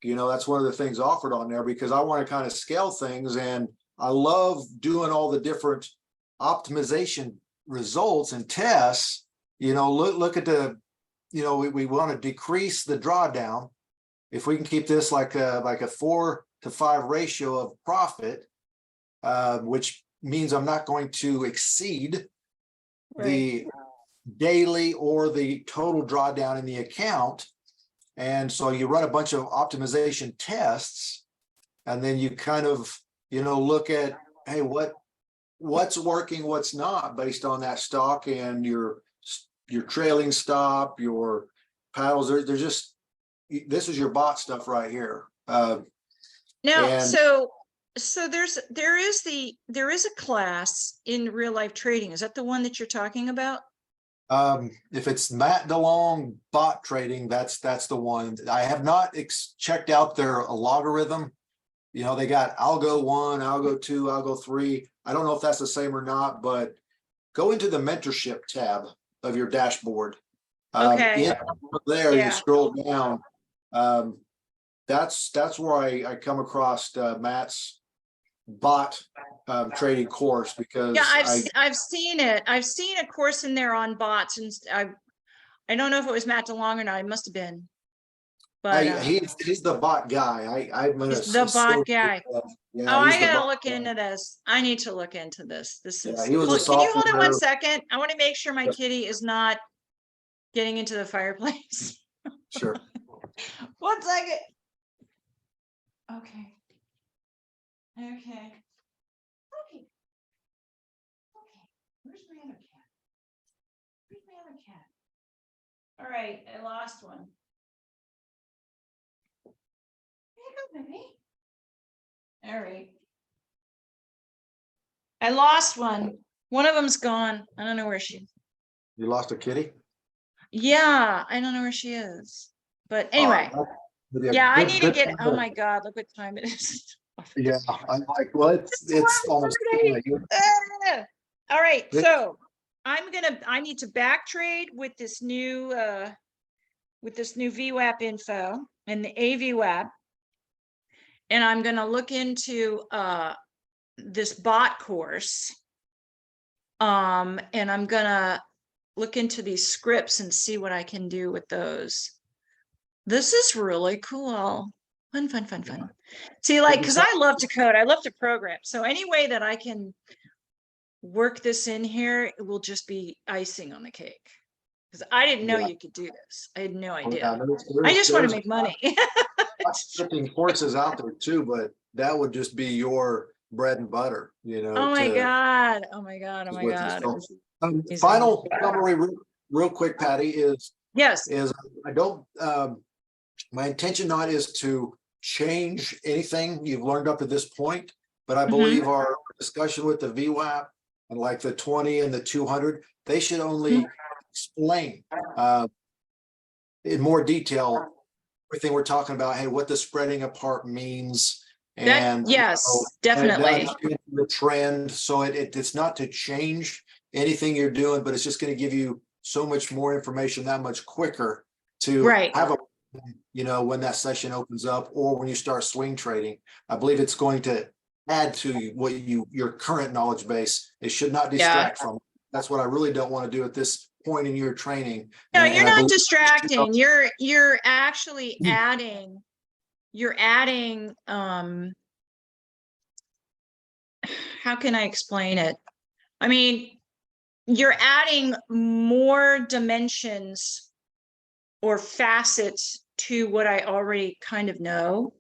You know, that's one of the things offered on there because I want to kind of scale things, and I love doing all the different optimization results and tests. You know, look at the, you know, we want to decrease the drawdown. If we can keep this like a 4 to 5 ratio of profit, which means I'm not going to exceed the daily or the total drawdown in the account. And so you run a bunch of optimization tests, and then you kind of, you know, look at, hey, what's working, what's not based on that stock and your trailing stop, your paddles. They're just, this is your bot stuff right here. now, so So there is a class in real life trading. Is that the one that you're talking about? If it's Matt DeLong bot trading, that's the one. I have not checked out their logarithm. You know, they got algo 1, algo 2, algo 3. I don't know if that's the same or not, but go into the mentorship tab of your dashboard. Okay. In there, you Yeah. scroll down. That's where I come across Matt's bot trading course, because Yeah, I've seen it. I've seen a course in there on bots, and I don't know if it was Matt DeLong or not. It must have been. But he's the bot guy. I'm gonna he's the bot guy. Yeah, Oh, he's I the gotta bot look guy. into this. I need to look into this. This Yeah, is, he was a can you hold it one sophomore. second? I want to make sure my Yep. kitty is not getting into the fireplace. Sure. 1 second. Okay. Okay. Okay. Okay. Where's my other cat? Where's my other cat? All right, I lost one. There you go, baby. All right. I lost one. One of them's gone. I don't know where she is. You lost a kitty? Yeah, I don't know where she is. But anyway, yeah, I need to get, oh my God, look what time it is. Yeah, I'm like, well, it's almost. Ah! All right, so I need to back trade with this new VWAP info and the AVWAP. And I'm gonna look into this bot course. And I'm gonna look into these scripts and see what I can do with those. This is really cool. Fun, fun, fun, fun. See, like, because I love to code, I love to program. So any way that I can work this in here, it will just be icing on the cake. Because I didn't know you could do this. I had no idea. I just want to make money. Scripting courses out there too, but that would just be your bread and butter, you know. Oh my God. Oh my God. Oh my God. Final summary real quick, Patty, is yes. I don't my intention not is to change anything you've learned up to this point, but I believe our discussion with the VWAP and like the 20 and the 200, they should only explain in more detail everything we're talking about. Hey, what the spreading apart means. And yes, definitely the trend. So it's not to change anything you're doing, but it's just going to give you so much more information that much quicker to have a, you know, when that session opens up or when you start swing trading. I believe it's going to add to what your current knowledge base. It should not distract from it. That's what I really don't want to do at this point in your training. No, you're not distracting. You're actually adding, how can I explain it? I mean, you're adding more dimensions or facets to what I already kind of know.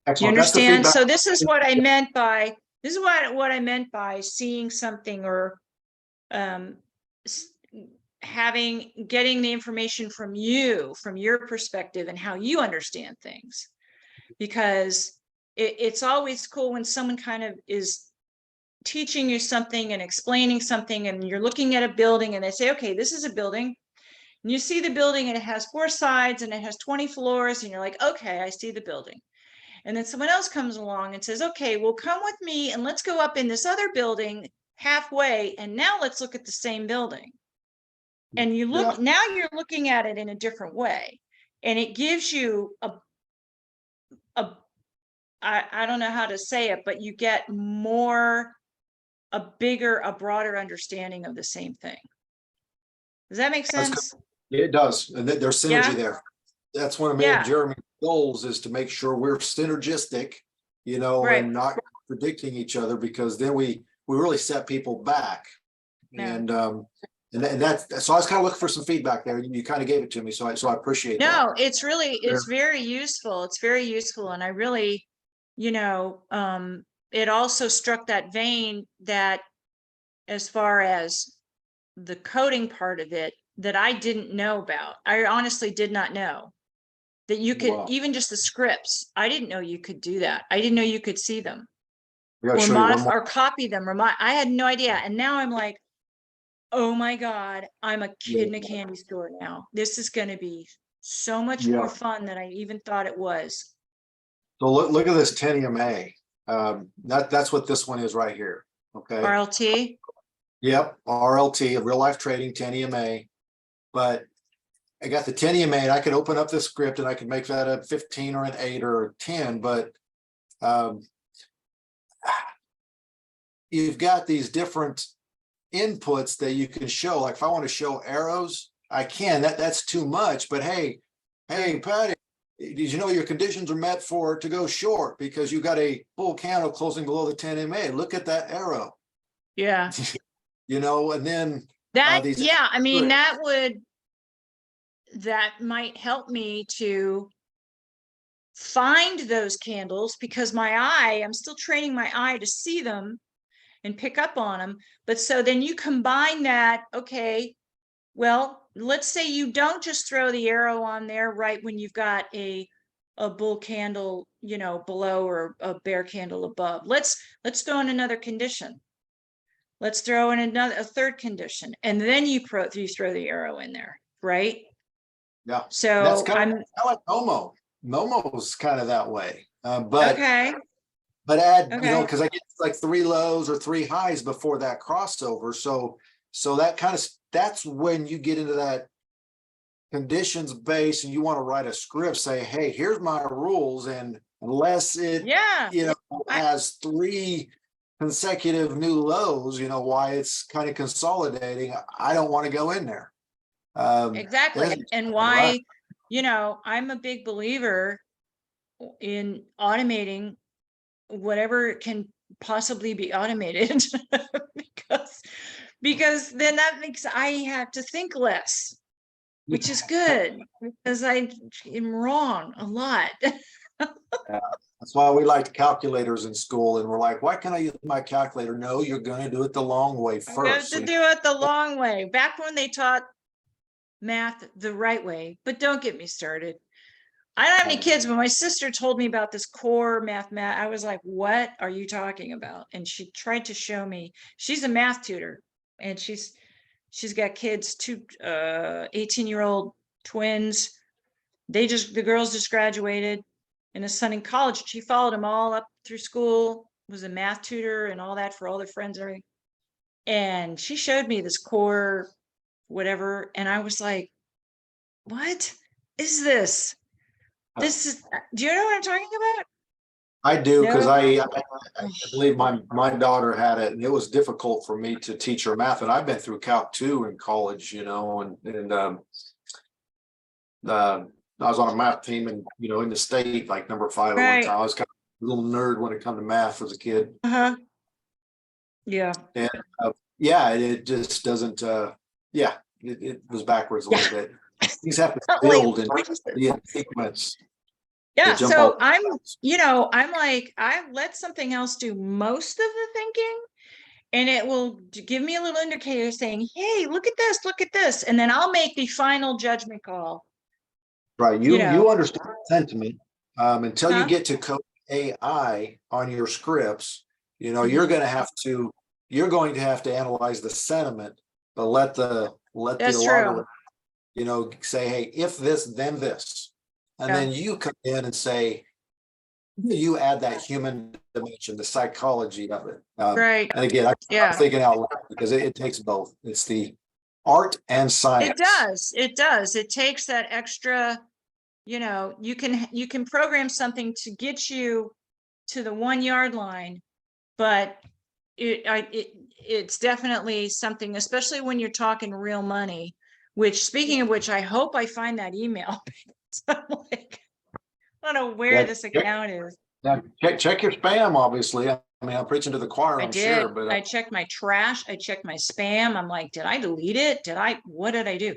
Excellent. Do you understand? So this is what I meant by, what I meant by seeing something or getting the information from you, from your perspective and how you understand things. Because it's always cool when someone kind of is teaching you something and explaining something, and you're looking at a building and they say, okay, this is a building. And you see the building and it has 4 sides and it has 20 floors. And you're like, okay, I see the building. And then someone else comes along and says, okay, well, come with me and let's go up in this other building halfway. And now let's look at the same building. And you look, now you're looking at it in a different way. And it gives you I don't know how to say it, but you get a broader understanding of the same thing. Does that make sense? It does. And there's synergy there. That's one of me and Jeremy's goals, is to make sure we're synergistic, you know, and not predicting each other, because then we really set people back. And that's, so I was kind of looking for some feedback there. You kind of gave it to me. So I appreciate that. No, it's very useful. It's very useful. And I really, you know, it also struck that vein that as far as the coding part of it, that I didn't know about. I honestly did not know that you could, even just the scripts. I didn't know you could do that. I didn't know you could see them. I gotta or show you one modify more. or copy them. I had no idea. And now I'm like, oh my God, I'm a kid in a candy store now. This is going to be so much more Yeah. fun than I even thought it was. So look at this 10 EMA. That's what this one is right here. Okay. RLT. Yep. RLT, real life trading, 10 EMA. But I got the 10 EMA and I could open up this script and I could make that a 15 or an 8 or a 10, but you've got these different inputs that you can show. Like if I want to show arrows, I can. That's too much. But hey, Patty, did you know your conditions are met for to go short because you got a bull candle closing below the 10 MA? Look at that arrow. Yeah. You know, and then That, these. yeah, I mean, that might help me to find those candles because I'm still training my eye to see them and pick up on them. But so then you combine that, okay, well, let's say you don't just throw the arrow on there right when you've got a bull candle, you know, below or a bear candle above. Let's throw in another condition. Let's throw in a third condition, and then you throw the arrow in there, right? Yeah. So That's kind of like Momo. Momo's kind of that way. But okay. add, Okay. you know, because I get like 3 lows or 3 highs before that crossover. So that kind of, that's when you get into that conditions base and you want to write a script, say, hey, here's my rules. And unless it, you know, has 3 consecutive new lows, you know, why it's kind of consolidating, I don't want to go in there. Exactly. And why, you know, I'm a big believer in automating whatever can possibly be automated because then that makes I have to think less, which is good because I am wrong a lot. That's why we liked calculators in school, and we're like, why can't I use my calculator? No, you're going to do it the long way I have first. to do it the long way. Back when they taught math the right way, but don't get me started. I don't have any kids, but my sister told me about this core math. I was like, what are you talking about? And she tried to show me. She's a math tutor and she's got kids, 2 18-year-old twins. The girls just graduated, and a son in college. She followed them all up through school, was a math tutor and all that for all their friends and everything. And she showed me this core whatever, and I was like, what is this? This is, do you know what I'm talking about? I do, because No? I believe my daughter had it, and it was difficult for me to teach her math. And I've been through Calc 2 in college, you know, and I was on a math team, and you know, in the state, like number 5 at one Right. time. I was kind of a little nerd when it come to math as a kid. Uh-huh. Yeah. And yeah, it just doesn't. Yeah, it was backwards a little bit. These have to build and the sequence. Yeah, jump so off. I'm like, I let something else do most of the thinking, and it will give me a little indicator saying, hey, look at this. And then I'll make the final judgment call. Right, you understand sentiment until you Huh? get to code AI on your scripts. You know, Mhm. you're going to have to analyze the sentiment, but let the That's true. algorithm, you know, say, hey, if this, then this, and Yeah. then you come in and say, you add that human dimension, the psychology of it. Right. And again, I'm thinking out loud because it takes both. It's the art and science. It does. It takes that extra, you know, you can program something to get you to the 1 yard line, but it's definitely something, especially when you're talking real money, which, speaking of which, I hope I find that email. I'm like, I don't know where this account is. Now, check your spam, obviously. I mean, I'm preaching to the choir, I'm sure, but I checked my trash. I checked my spam. I'm like, did I delete it? What did I do?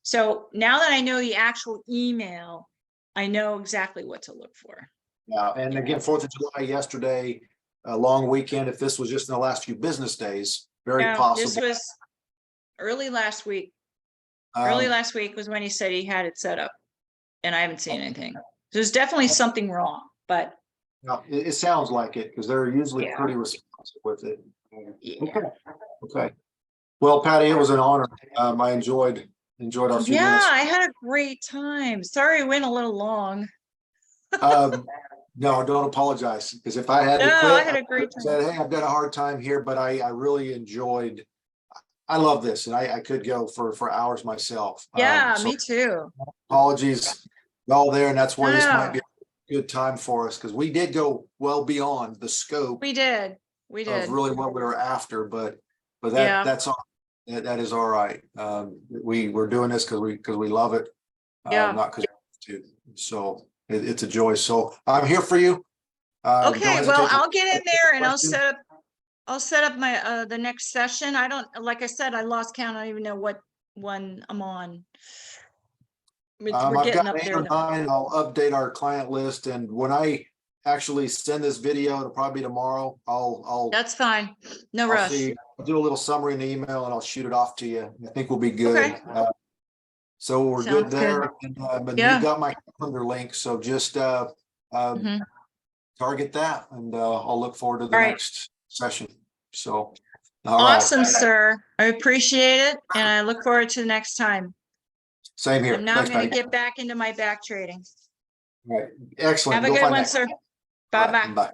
So now that I know the actual email, I know exactly what to look for. yeah. And again, 4th of July yesterday, a long weekend. If this was just in the last few business days, very possible. This was early last week. Early last week was when he said he had it set up, and I haven't seen anything. There's definitely something wrong, but Yeah, it sounds like it, because they're usually Yeah. pretty responsive with it. Yeah. Okay, okay. Well, Patty, it was an honor. I enjoyed our few Yeah, minutes. I had a great time. Sorry, it went a little long. No, don't apologize, because if I had No, to I quit, had I a great time. said, hey, I've got a hard time here, but I really enjoyed. I love this, and I could go for hours myself. Yeah, So me too. apologies, all there, and that's why this might No, be a good time for us, because we did go well beyond the scope we did. We of did. really what we were after, but Yeah. that's all. That is all right. We're doing this because we love it, Yeah. not because we have to. So it's a joy. So I'm here for you. Don't Okay, well, hesitate to I'll get in there and question. I'll set up my the next session. I don't, like I said, I lost count. I don't even know what one I'm on. We're I've getting got up 8 there or though. 9. I'll update our client list, and when I actually send this video, it'll probably be tomorrow. I'll That's fine. No I'll rush. see. I'll do a little summary in the email, and I'll shoot it off to you. I think we'll be good. Okay. So we're good Sounds good. there. And, but Yeah. you've got my calendar link, so just Mhm. target that, and I'll look forward to the All right. next session. So, all right. Awesome, sir. I appreciate it, and I look forward to the next time. Same here. I'm now Thanks, going to Patty. get back into my back trading. All right. Excellent. Have a Go good find one, that. sir. All right. Bye-bye. Bye.